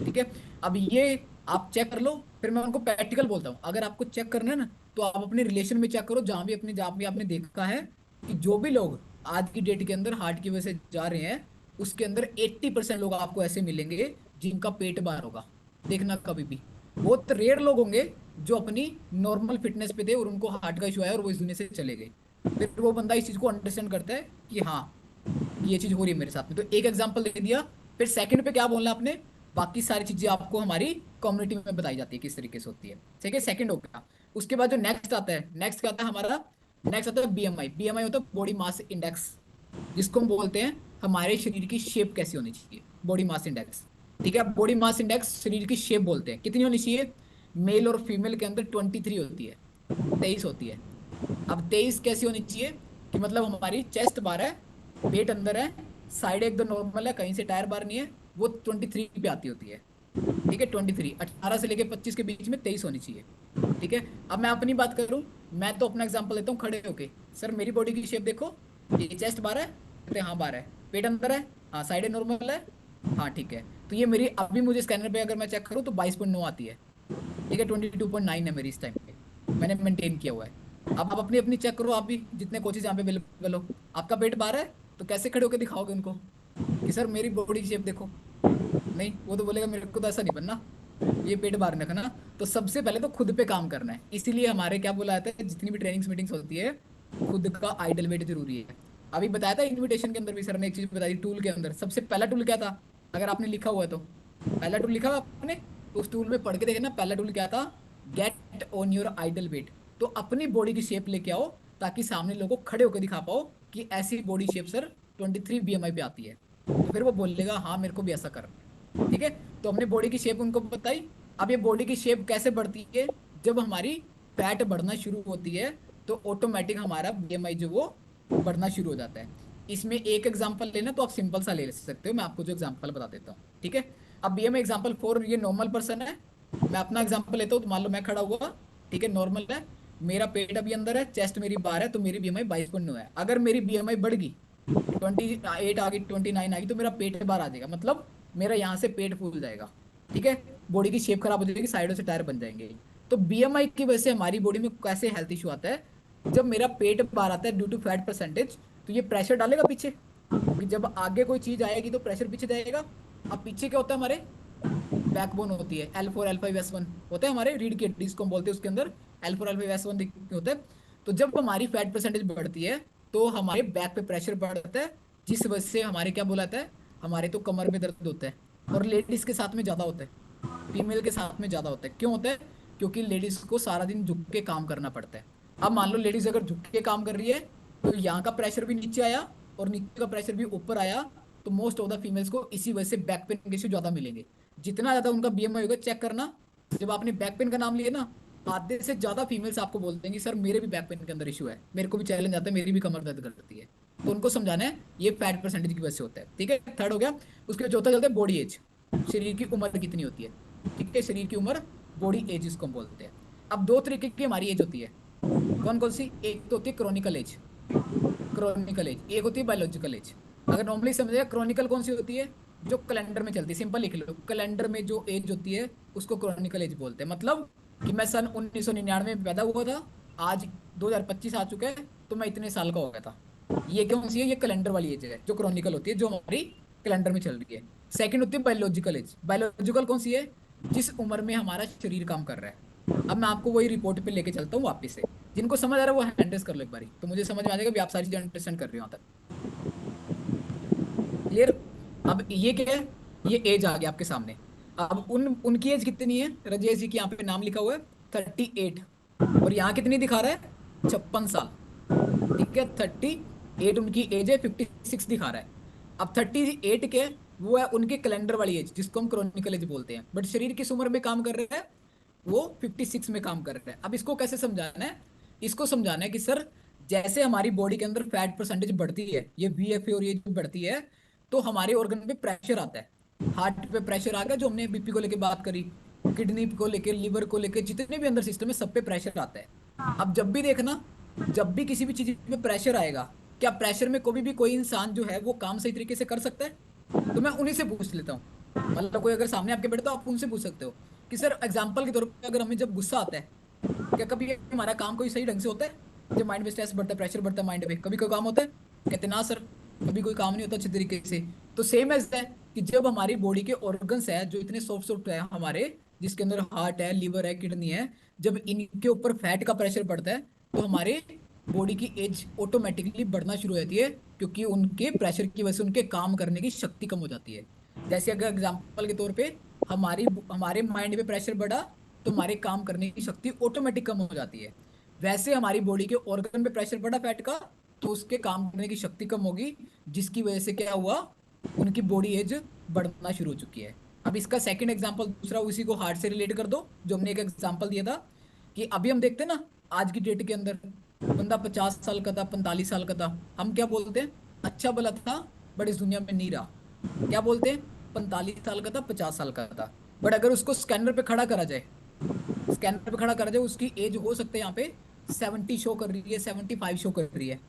ठीक है। अब ये आप चेक कर लो। फिर मैं उनको प्रैक्टिकल बोलता हूँ, अगर आपको चेक करना है ना तो आप अपने रिलेशन में चेक करो, जहां भी आपने देखा है कि जो भी लोग आज की डेट के अंदर हार्ट की वजह से जा रहे हैं, उसके अंदर 80% लोग आपको ऐसे मिलेंगे जिनका पेट बाहर होगा। देखना कभी भी, बहुत रेयर लोग होंगे जो अपनी नॉर्मल फिटनेस पे थे और उनको हार्ट का इशू आया और वो इस दुनिया से चले गए। फिर वो बंदा इस चीज को अंडरस्टैंड करता है कि हाँ, कि ये चीज हो रही है मेरे साथ में। तो एक एग्जांपल दे दिया। फिर सेकंड पे क्या बोलना आपने, बाकी सारी चीजें आपको हमारी कम्युनिटी में बताई जाती है किस तरीके से होती है। ठीक है, सेकंड हो गया। उसके बाद जो नेक्स्ट आता है, नेक्स्ट क्या आता है हमारा, नेक्स्ट आता है बीएमआई। बीएमआई होता है बॉडी मास इंडेक्स, जिसको हम बोलते हैं हमारे शरीर की शेप कैसी होनी चाहिए, बॉडी मास इंडेक्स। ठीक है, बॉडी मास इंडेक्स शरीर की शेप बोलते हैं, कितनी होनी चाहिए। मेल और फीमेल के अंदर 23 होती है, 23 होती है। अब 23 कैसी होनी चाहिए, कि मतलब हमारी चेस्ट बाहर है, पेट अंदर है, साइड एकदम नॉर्मल है, कहीं से टायर बार नहीं है, वो 23 पे आती होती है। ठीक है, 23, 18 से लेके 25 के बीच में 23 होनी चाहिए। ठीक है, अब मैं अपनी बात करूं, मैं तो अपना एग्जांपल लेता हूँ खड़े होके। सर मेरी बॉडी की शेप देखो, ये चेस्ट बाहर है, कहते हैं हाँ बाहर है, पेट अंदर है, हाँ साइड नॉर्मल है, हाँ ठीक है। तो ये मेरी अभी मुझे स्कैनर पे अगर मैं चेक करूँ तो 22.9 आती है। ठीक है, 22.9 है मेरी इस टाइम पे, मैंने मेंटेन किया हुआ है। अब आप अपनी अपनी चेक करो, आप भी जितने कोचेज यहाँ पे अवेलेबल हो, आपका पेट बाहर है तो कैसे खड़े होकर दिखाओगे उनको कि सर मेरी बॉडी की शेप देखो। नहीं, वो तो बोलेगा मेरे को तो ऐसा नहीं बनना, ये पेट बाहर रखना। तो सबसे पहले तो खुद पे काम करना है, इसीलिए हमारे क्या बोला जाता है, जितनी भी ट्रेनिंग्स मीटिंग्स होती है, खुद का आइडल वेट जरूरी है। अभी बताया था इनविटेशन के अंदर भी सर ने एक चीज बताई, टूल के अंदर सबसे पहला टूल क्या था, अगर आपने लिखा हुआ है तो, पहला टूल लिखा हुआ आपने तो उस टूल में पढ़ के देखना, पहला टूल क्या था, get on your ideal weight. तो अपनी बॉडी की शेप लेके आओ, ताकि सामने लोगों को खड़े होकर दिखा पाओ कि ऐसी बॉडी शेप सर 23 बीएमआई पे आती है। तो फिर वो बोलेगा हाँ मेरे को भी ऐसा करना है। ठीक है, तो हमने बॉडी की शेप उनको बताई। अब ये बॉडी की शेप कैसे बढ़ती है, जब हमारी फैट बढ़ना शुरू होती है तो ऑटोमेटिक हमारा बीएमआई जो वो बढ़ना शुरू हो जाता है। इसमें एक एग्जांपल लेना तो आप सिंपल सा ले सकते हो, मैं आपको जो एग्जांपल बता देता हूँ। ठीक है, अब बीएमआई एग्जांपल 4, ये नॉर्मल पर्सन है, मैं अपना एग्जांपल लेता हूँ। तो मान लो मैं खड़ा हुआ, ठीक है, नॉर्मल है, मेरा पेट अभी अंदर है, चेस्ट मेरी बाहर है, तो मेरी बीएमआई 22.9 है। अगर मेरी बीएमआई बढ़ गई, 28 आ गई, 29 आ गई, तो मेरा पेट बाहर आ जाएगा, मतलब मेरा यहाँ से पेट फूल जाएगा। ठीक है, बॉडी की शेप खराब हो जाएगी, साइडों से टायर बन जाएंगे। तो बीएमआई की वजह से हमारी बॉडी में कैसे हेल्थ इशू आता है, जब मेरा पेट बाहर आता है ड्यू टू फैट परसेंटेज, तो ये प्रेशर डालेगा पीछे, क्योंकि जब आगे कोई चीज आएगी तो प्रेशर पीछे जाएगा। अब पीछे क्या होता है, हमारे बैकबोन होती है, L4 L5 S1 होता है हमारे रीढ़ की हड्डी, जिसको हम बोलते हैं, उसके अंदर L4 L5 S1 होता है। तो जब हमारी फैट परसेंटेज बढ़ती है तो हमारे बैक पे प्रेशर बढ़ता है, जिस वजह से हमारे क्या बुलाता है, हमारे तो कमर में दर्द होता है। और लेडीज के साथ में ज्यादा होता है, फीमेल के साथ में ज्यादा होता है। क्यों होता है, क्योंकि लेडीज को सारा दिन झुक के काम करना पड़ता है। अब मान लो लेडीज अगर झुक के काम कर रही है, तो यहाँ का प्रेशर भी नीचे आया और नीचे का प्रेशर भी ऊपर आया, तो मोस्ट ऑफ द फीमेल्स को इसी वजह से बैक पेन के इश्यू ज्यादा मिलेंगे। जितना ज्यादा उनका बीएमआई होगा, चेक करना, जब आपने बैक पेन का नाम लिया ना, आधे से ज्यादा फीमेल्स आपको बोल देंगी सर मेरे भी बैक पेन के अंदर इशू है, मेरे को भी चैलेंज आता है, मेरी भी कमर दर्द करती है। तो उनको समझाना है ये फैट परसेंटेज की वजह से होता है। ठीक है, थर्ड हो गया। उसके बाद चौथा चलता है बॉडी एज, शरीर की उम्र कितनी होती है। ठीक है, शरीर की उम्र, बॉडी एज इसको हम बोलते हैं। अब दो तरीके की हमारी एज होती है, कौन कौन सी, एक तो होती है क्रॉनिकल एज, क्रॉनिकल एज, एक होती है बायोलॉजिकल एज। अगर नॉर्मली समझेगा क्रॉनिकल कौन सी होती है, जो कैलेंडर में चलती है, सिंपल लिख लो, कैलेंडर में जो एज होती है उसको क्रॉनिकल एज बोलते हैं। मतलब कि मैं सन 1999 में पैदा हुआ था, आज 2025 आ चुका है, तो मैं इतने साल का हो गया था। ये कौन सी है, ये कैलेंडर वाली एज है जो क्रॉनिकल होती है, जो हमारी कैलेंडर में चल रही है। सेकंड होती है बायोलॉजिकल एज। बायोलॉजिकल कौन सी है, जिस उम्र में हमारा शरीर काम कर रहा है। अब मैं आपको वही रिपोर्ट पे लेके चलता हूँ वापस से, जिनको समझ आ रहा है वो हैंड रेस कर लो एक बारी, तो मुझे समझ में आ जाएगा भी आप सारी चीजें अंडरस्टैंड कर रहे हो यहाँ तक। क्लियर। अब ये क्या है, ये एज आ गया आपके सामने। अब उनकी एज कितनी है, राजेश जी की यहाँ पे नाम लिखा हुआ है 38, और यहाँ कितनी दिखा रहा है, 56 साल। ठीक है, 38 उनकी एज है, 56 दिखा रहा है। अब 38 के, वो है उनके कैलेंडर वाली एज, जिसको हम क्रॉनिकल एज बोलते हैं, बट शरीर किस उम्र में काम कर रहा है, वो 56 में काम कर रहा है। अब इसको कैसे समझाना है, इसको समझाना है कि सर जैसे हमारी बॉडी के अंदर फैट परसेंटेज बढ़ती है, ये VFA और ये जो बढ़ती है, तो हमारे ऑर्गन पे प्रेशर आता है। हार्ट पे प्रेशर आ गया, जो हमने बीपी को लेके बात करी, किडनी को लेके, लिवर को लेके, जितने भी अंदर सिस्टम है सब पे प्रेशर आता है। अब जब भी देखना, जब भी किसी भी चीज पे प्रेशर आएगा, क्या प्रेशर में कोई भी कोई इंसान जो है वो काम सही तरीके से कर सकता है। तो मैं उन्हीं से पूछ लेता हूँ, मतलब कोई अगर सामने आपके बैठे तो आप उनसे पूछ सकते हो कि सर एग्जाम्पल के तौर पर अगर हमें जब गुस्सा आता है, क्या कभी हमारा काम कोई सही ढंग से होता है, जब माइंड में स्ट्रेस बढ़ता है, प्रेशर बढ़ता है माइंड पे, कभी कोई काम होता है। कहते ना सर, कभी कोई काम नहीं होता अच्छे तरीके से। तो सेम ऐसा है कि जब हमारी बॉडी के ऑर्गन्स है जो इतने सॉफ्ट सॉफ्ट है हमारे, जिसके अंदर हार्ट है, लिवर है, किडनी है, जब इनके ऊपर फैट का प्रेशर पड़ता है तो हमारे बॉडी की एज ऑटोमेटिकली बढ़ना शुरू हो जाती है, क्योंकि उनके प्रेशर की वजह से उनके काम करने की शक्ति कम हो जाती है। जैसे अगर एग्जाम्पल के तौर पे हमारी हमारे माइंड पे प्रेशर बढ़ा तो हमारे काम करने की शक्ति ऑटोमेटिक कम हो जाती है। वैसे हमारी बॉडी के ऑर्गन पे प्रेशर पड़ा फैट का, तो उसके काम करने की शक्ति कम होगी, जिसकी वजह से क्या हुआ, उनकी बॉडी एज बढ़ना शुरू हो चुकी है। अब इसका सेकंड एग्जांपल दूसरा उसी को हार्ट से रिलेट कर दो, जो हमने एक एग्जांपल दिया था कि अभी हम देखते हैं ना, आज की डेट के अंदर बंदा 50 साल का था, 45 साल का था, हम क्या बोलते हैं, अच्छा भला था बट इस दुनिया में नहीं रहा। क्या बोलते हैं, 45 साल का था, 50 साल का था। बट अगर उसको स्कैनर पे खड़ा करा जाए, स्कैनर पे खड़ा करा जाए, उसकी एज हो सकता है यहाँ पे 70 शो कर रही है, 75 शो कर रही है।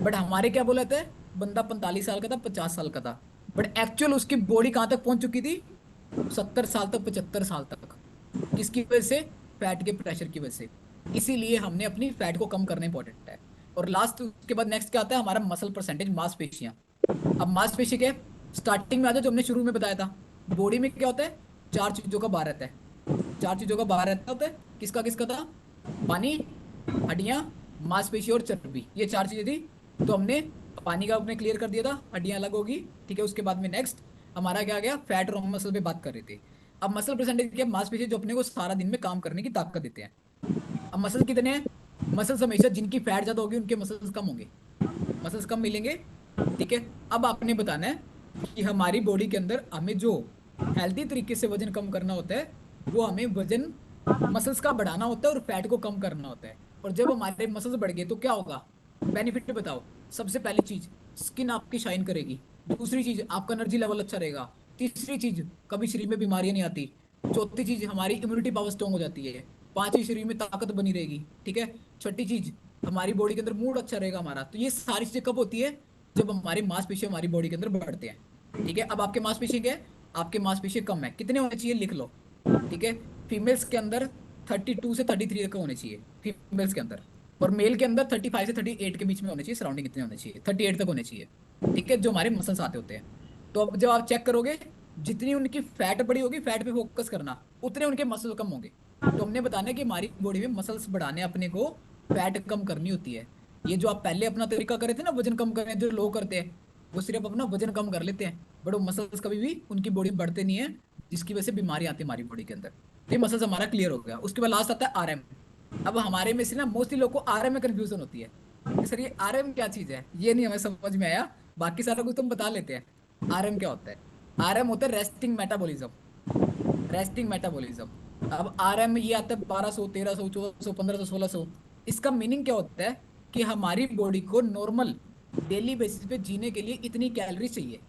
बट हमारे क्या बोला था, बंदा 45 साल का था, 50 साल का था, बट एक्चुअल उसकी बॉडी कहां तक पहुंच चुकी थी, 70 साल तक, 75 साल तक। किसकी वजह से, फैट के प्रेशर की वजह से। इसीलिए हमने अपनी फैट को कम करना इंपॉर्टेंट है। और लास्ट उसके बाद नेक्स्ट क्या आता है, हमारा मसल परसेंटेज, मांसपेशियां। अब मांसपेशी क्या है, स्टार्टिंग में आता है जो हमने शुरू में बताया था, बॉडी में क्या होता है, चार चीजों का भार रहता है। चार चीजों का भार रहता होता है, किसका किसका था, पानी, हड्डियां, मांसपेशी और चर्बी, ये चार चीजें थी। तो हमने पानी का अपने क्लियर कर दिया था, हड्डियां अलग होगी, ठीक है। उसके बाद में नेक्स्ट हमारा क्या आ गया, फैट और मसल पे बात कर रहे थे। अब मसल परसेंटेज क्या, मांसपेशी जो अपने को सारा दिन में काम करने की ताकत देते हैं। अब मसल कितने हैं, मसल्स हमेशा जिनकी फैट ज्यादा होगी उनके मसल्स कम होंगे, मसल्स कम मिलेंगे, ठीक है। अब आपने बताना है कि हमारी बॉडी के अंदर हमें जो हेल्दी तरीके से वजन कम करना होता है, वो हमें वजन मसल्स का बढ़ाना होता है और फैट को कम करना होता है। और जब हमारे मसल्स बढ़ गए तो क्या होगा, बेनिफिट बताओ। सबसे पहली चीज, स्किन आपकी शाइन करेगी। दूसरी चीज, आपका एनर्जी लेवल अच्छा रहेगा। तीसरी चीज, कभी शरीर में बीमारियां नहीं आती। चौथी चीज, हमारी इम्यूनिटी पावर स्ट्रांग हो जाती है। पांचवी, शरीर में ताकत बनी रहेगी, ठीक है। छठी चीज, हमारी बॉडी के अंदर मूड अच्छा रहेगा हमारा। तो ये सारी चीजें कब होती है, जब हमारे मांसपेशी हमारी बॉडी के अंदर बढ़ते हैं, ठीक है। अब आपके मांसपेशी क्या है, आपके मांसपेशी कम है, कितने होने चाहिए लिख लो, ठीक है। फीमेल्स के अंदर 32 से 33 तक होने चाहिए, फीमेल्स के अंदर। और मेल के अंदर 35 से 38 के बीच में होने चाहिए, सराउंडिंग कितने होने चाहिए, 38 तक होने चाहिए, ठीक है, जो हमारे मसल्स आते होते हैं। तो अब जब आप चेक करोगे, जितनी उनकी फैट बड़ी होगी, फैट पे फोकस करना, उतने उनके मसल कम होंगे। तो हमने बताना है कि हमारी बॉडी में मसल्स बढ़ाने अपने को फैट कम करनी होती है। ये जो आप पहले अपना तरीका करे थे ना वजन कम करने, जो लोग करते हैं, वो सिर्फ अपना वजन कम कर लेते हैं, बट वो मसल्स कभी भी उनकी बॉडी में बढ़ते नहीं है, जिसकी वजह से बीमारी आती है हमारी बॉडी के अंदर। तो ये मसल्स हमारा क्लियर हो गया। उसके बाद लास्ट आता है आरएम। अब हमारे में से ना मोस्टली लोग को आरएम में कंफ्यूजन होती है कि सर ये आरएम क्या चीज है, ये नहीं हमें समझ में आया। बाकी सारा कुछ तुम बता लेते हैं। आरएम क्या होता है, आरएम होता है रेस्टिंग मेटाबॉलिज्म, रेस्टिंग मेटाबॉलिज्म। अब आरएम में ये आता है 1200, 1300, 1400, 1500, 1600। इसका मीनिंग क्या होता है कि हमारी बॉडी को नॉर्मल डेली बेसिस पे जीने के लिए इतनी कैलोरी चाहिए,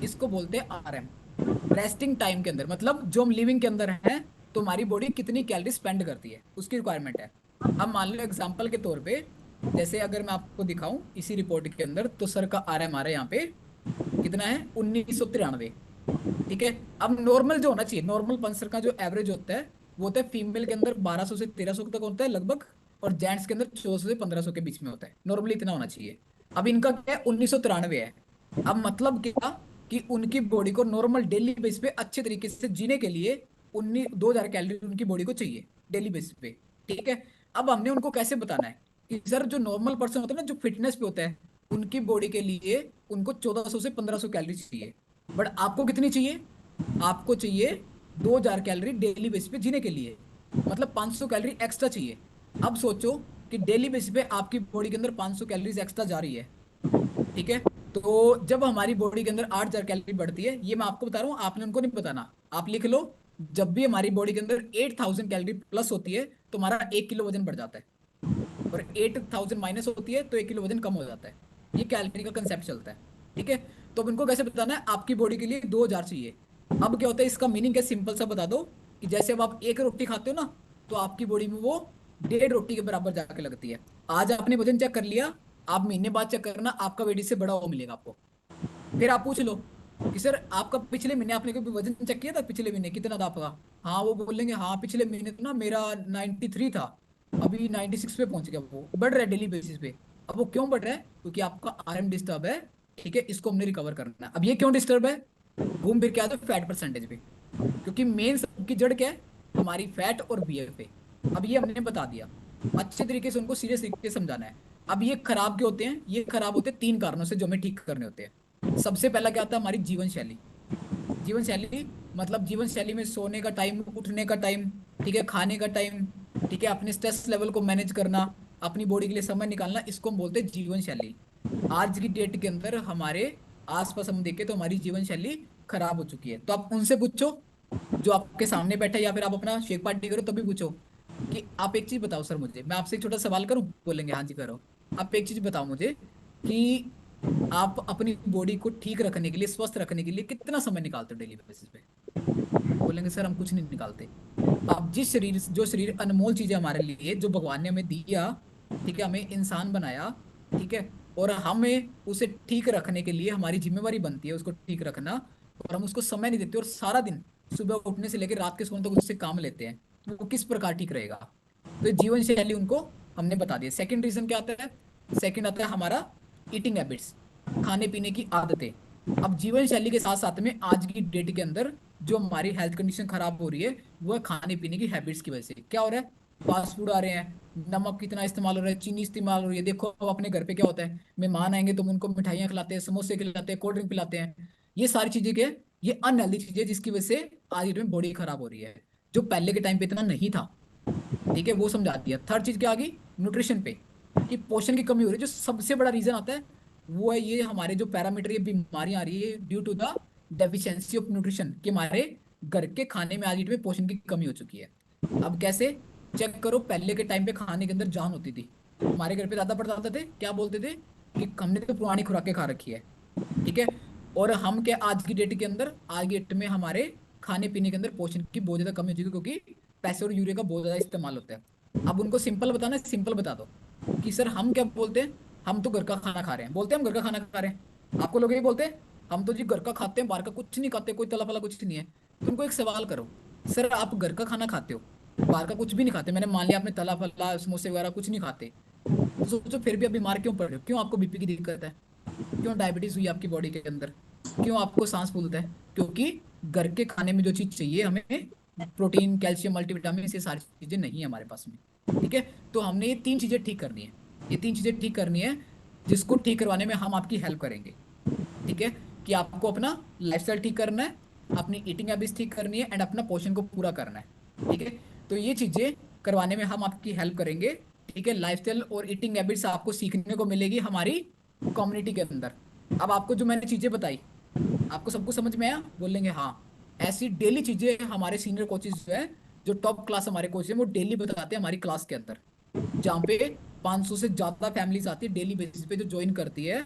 इसको बोलते हैं आरएम। रेस्टिंग टाइम के अंदर, मतलब जो हम लिविंग के अंदर हैं, तो हमारी बॉडी कितनी कैलोरी स्पेंड करती है, उसकी रिक्वायरमेंट है। अब मान लो एग्जांपल के तौर पे, जैसे अगर मैं आपको दिखाऊं इसी रिपोर्ट के अंदर, तो सर का आरएम आ रहा है यहाँ पे, कितना है, 1993, ठीक है। अब नॉर्मल जो होना चाहिए, नॉर्मल पंसर का जो एवरेज होता है, वो होता है फीमेल के अंदर 1200 से 1300 तक होता है लगभग, और जेंट्स के अंदर 1400 से 1500 के बीच में होता है, नॉर्मली इतना होना चाहिए। अब इनका क्या है, 1993 है। अब मतलब क्या, कि उनकी बॉडी को नॉर्मल डेली बेस पे अच्छे तरीके से जीने के लिए 2000 कैलोरी उनकी बॉडी को चाहिए डेली बेस पे, ठीक है। अब हमने उनको कैसे बताना है कि सर जो नॉर्मल पर्सन होता है ना, जो फिटनेस पे होता है, उनकी बॉडी के लिए उनको 1400 से 1500 कैलोरी चाहिए। बट आपको कितनी चाहिए, आपको चाहिए 2000 कैलोरी डेली बेसिस पे जीने के लिए, मतलब 500 कैलोरी एक्स्ट्रा चाहिए। अब सोचो कि डेली बेसिस पे आपकी बॉडी के अंदर 500 कैलोरीज एक्स्ट्रा जा रही है, ठीक है। तो जब हमारी बॉडी के अंदर 8000 कैलोरी बढ़ती है, ये मैं आपको बता रहा हूँ, आपने उनको नहीं बताना, आप लिख लो। जब भी हमारी बॉडी के अंदर 8000 कैलोरी प्लस होती है, तो हमारा 1 किलो वजन बढ़ जाता है। और 8000 माइनस होती है तो 1 किलो वजन कम हो जाता है। ये कैलोरी का कंसेप्ट चलता है, ठीक है। तो अब इनको कैसे बताना है, आपकी बॉडी के लिए 2000 चाहिए। अब क्या होता है, इसका मीनिंग क्या, सिंपल सा बता दो, कि जैसे अब आप एक रोटी खाते हो ना, तो आपकी बॉडी में वो 1.5 रोटी के बराबर जाके लगती है। आज आपने वजन चेक कर लिया, आप महीने बाद चेक करना, आपका वेट इससे बड़ा हो मिलेगा आपको। फिर आप पूछ लो कि सर आपका पिछले महीने आपने कभी वजन चेक किया था, पिछले महीने कितना था आपका। हाँ, वो बोलेंगे हाँ पिछले महीने तो ना मेरा 93 था, अभी 96 पे पहुंच गया, वो बढ़ रहा है डेली बेसिस पे। अब वो क्यों बढ़ रहा है? क्योंकि आपका आरएम डिस्टर्ब है, ठीक है, इसको हमने रिकवर करना है। अब ये क्यों डिस्टर्ब है? घूम फिर के आता है फैट परसेंटेज पे, क्योंकि मेन सबकी जड़ क्या है? हमारी फैट और बीएफए। अब ये हमने बता दिया, अच्छे तरीके से उनको सीरियस तरीके से समझाना है। अब ये खराब क्यों होते हैं? ये खराब होते हैं तीन कारणों से जो हमें ठीक करने होते हैं। सबसे पहला क्या आता है? हमारी जीवन शैली। जीवन शैली मतलब जीवन शैली में सोने का टाइम, उठने का टाइम, ठीक है, खाने का टाइम, ठीक है, अपने स्ट्रेस लेवल को मैनेज करना, अपनी बॉडी के लिए समय निकालना, इसको हम बोलते हैं जीवन शैली। आज की डेट के अंदर हमारे आसपास हम देखें तो हमारी जीवन शैली खराब हो चुकी है। तो आप उनसे पूछो जो आपके सामने बैठे, या फिर आप अपना शेक पार्टी करो तभी पूछो कि आप एक चीज बताओ सर मुझे, मैं आपसे एक छोटा सवाल करूं, बोलेंगे हाँ जी करो। आप एक चीज बताओ मुझे कि आप अपनी बॉडी को ठीक रखने के लिए, स्वस्थ रखने के लिए कितना समय निकालते हो डेली बेसिस पे? बोलेंगे सर हम कुछ नहीं निकालते। अब जिस शरीर, जो शरीर अनमोल चीज है हमारे लिए, जो भगवान ने हमें दिया, ठीक है, हमें इंसान बनाया, ठीक है, और हमें उसे ठीक रखने के लिए हमारी जिम्मेवारी बनती है उसको ठीक रखना, और हम उसको समय नहीं देते, और सारा दिन सुबह उठने से लेकर रात के सोने तक उससे काम लेते हैं, तो वो किस प्रकार ठीक रहेगा? तो जीवन शैली उनको हमने बता दिया। सेकंड रीजन क्या आता है? सेकंड आता है हमारा ईटिंग हैबिट्स, खाने पीने की आदतें। अब जीवन शैली के साथ साथ में आज की डेट के अंदर जो हमारी हेल्थ कंडीशन खराब हो रही है, वो है खाने पीने की हैबिट्स की वजह से। क्या हो रहा है? फास्ट फूड आ रहे हैं, नमक कितना इस्तेमाल हो रहा है, चीनी इस्तेमाल हो रही है। देखो अब अपने घर पे क्या होता है, मेहमान आएंगे तो हम उनको मिठाइयाँ खिलाते हैं, समोसे खिलाते हैं, कोल्ड ड्रिंक पिलाते हैं। ये सारी चीजें क्या है? ये अनहेल्दी चीजें, जिसकी वजह से आज की डेट में बॉडी खराब हो रही है, जो पहले के टाइम पे इतना नहीं था। ठीक है, वो समझा दिया। थर्ड चीज क्या आ गई? न्यूट्रिशन पे, कि पोषण की कमी हो रही है। जो सबसे बड़ा रीजन आता है वो है ये हमारे जो पैरामीटर, ये बीमारियां आ रही है due to the deficiency of nutrition, कि हमारे घर के खाने में आज डेट में पोषण की कमी हो चुकी है। अब कैसे? चेक करो, पहले के टाइम पे खाने के अंदर जान होती थी। हमारे घर पे दादा परदादा थे, क्या बोलते थे कि हमने तो पुरानी खुराकें खा रखी है, ठीक है। और हम क्या आज की डेट के अंदर, आज की डेट में हमारे खाने पीने के अंदर पोषण की बहुत ज्यादा कमी हो चुकी है, क्योंकि पैसे और यूरिया का बहुत ज्यादा इस्तेमाल होता है। अब उनको सिंपल बताना, सिंपल बता दो कि सर हम क्या बोलते हैं, हम तो घर का खाना खा रहे हैं, बोलते हैं हम घर का खाना खा रहे हैं। आपको लोग यही बोलते हैं, हम तो जी घर का खाते हैं, बाहर का कुछ नहीं खाते, कोई तला फला कुछ नहीं है। तो उनको एक सवाल करो, सर आप घर का खाना खाते हो, बाहर का कुछ भी नहीं खाते, मैंने मान लिया आपने तला फला समोसे वगैरह कुछ नहीं खाते, तो सोचो फिर भी आप बीमार क्यों पड़ रहे हो? क्यों आपको बीपी की दिक्कत है? क्यों डायबिटीज हुई आपकी बॉडी के अंदर? क्यों आपको सांस फूलता है? क्योंकि घर के खाने में जो चीज चाहिए हमें, प्रोटीन, कैल्शियम, मल्टीविटामिन, ये सारी चीजें नहीं है हमारे पास में। ठीक है, तो हमने ये तीन चीजें ठीक करनी है, ये तीन चीजें ठीक करनी है, जिसको ठीक करवाने में हम आपकी हेल्प करेंगे। ठीक है, कि आपको अपना लाइफस्टाइल ठीक करना है, अपनी ईटिंग हैबिट्स ठीक करनी है, एंड अपना पोषण को पूरा करना है। ठीक है, तो ये चीजें करवाने में हम आपकी हेल्प करेंगे। ठीक है, लाइफस्टाइल और ईटिंग हैबिट्स आपको सीखने को मिलेगी हमारी कम्युनिटी के अंदर। अब आपको जो मैंने चीजें बताई, आपको सब कुछ समझ में आया? बोलेंगे हाँ। ऐसी डेली चीजें हमारे सीनियर कोचेज जो है, जो टॉप क्लास हमारे कोच हैं, वो डेली बताते हैं हमारी क्लास के अंदर, जहाँ पे 500 से ज्यादा फैमिलीज आती है डेली बेसिस पे जो ज्वाइन करती है।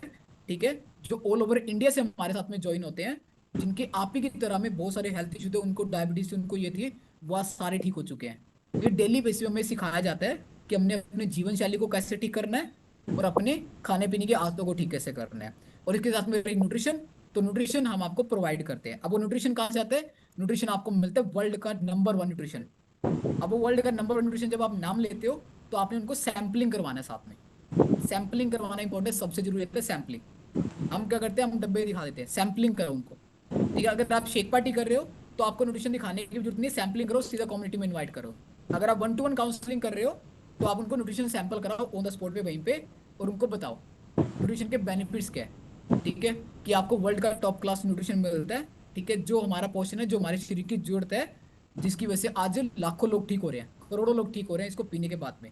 ठीक है, जो ऑल ओवर इंडिया से हमारे साथ में ज्वाइन होते हैं, जिनके आप ही की तरह में बहुत सारे हेल्थ इशू थे, उनको डायबिटीज, उनको ये थी, वह सारे ठीक हो चुके हैं। ये डेली बेसिस पे हमें सिखाया जाता है कि हमने अपने जीवन शैली को कैसे ठीक करना है, और अपने खाने पीने की आदतों को ठीक कैसे करना है, और इसके साथ में न्यूट्रिशन। तो न्यूट्रिशन हम आपको प्रोवाइड करते हैं। अब वो न्यूट्रिशन कहाँ से आता है? न्यूट्रिशन आपको मिलता है वर्ल्ड का नंबर वन न्यूट्रिशन। अब वो वर्ल्ड का नंबर वन न्यूट्रिशन जब आप नाम लेते हो, तो आपने उनको सैंपलिंग करवाना है साथ में। सैंपलिंग करवाना इंपॉर्टेंट, सबसे जरूरी है सैंपलिंग। हम क्या करते हैं, हम डब्बे दिखा देते हैं, सैंपलिंग करो उनको। ठीक है, अगर आप शेक पार्टी कर रहे हो तो आपको न्यूट्रिशन दिखाने की जरूरत नहीं है, सैंपलिंग करो, सीधा कम्युनिटी में इन्वाइट करो। अगर आप वन टू वन काउंसलिंग कर रहे हो, तो आप उनको न्यूट्रिशन सैंपल कराओ ऑन द स्पॉट पे वहीं पे, और उनको बताओ न्यूट्रिशन के बेनिफिट्स क्या है। ठीक है, कि आपको वर्ल्ड का टॉप क्लास न्यूट्रिशन मिलता है। ठीक है, जो हमारा पोषण है, जो हमारे शरीर की जरूरत है, जिसकी वजह से आज लाखों लोग ठीक हो रहे हैं, करोड़ों लोग ठीक हो रहे हैं इसको पीने के बाद में।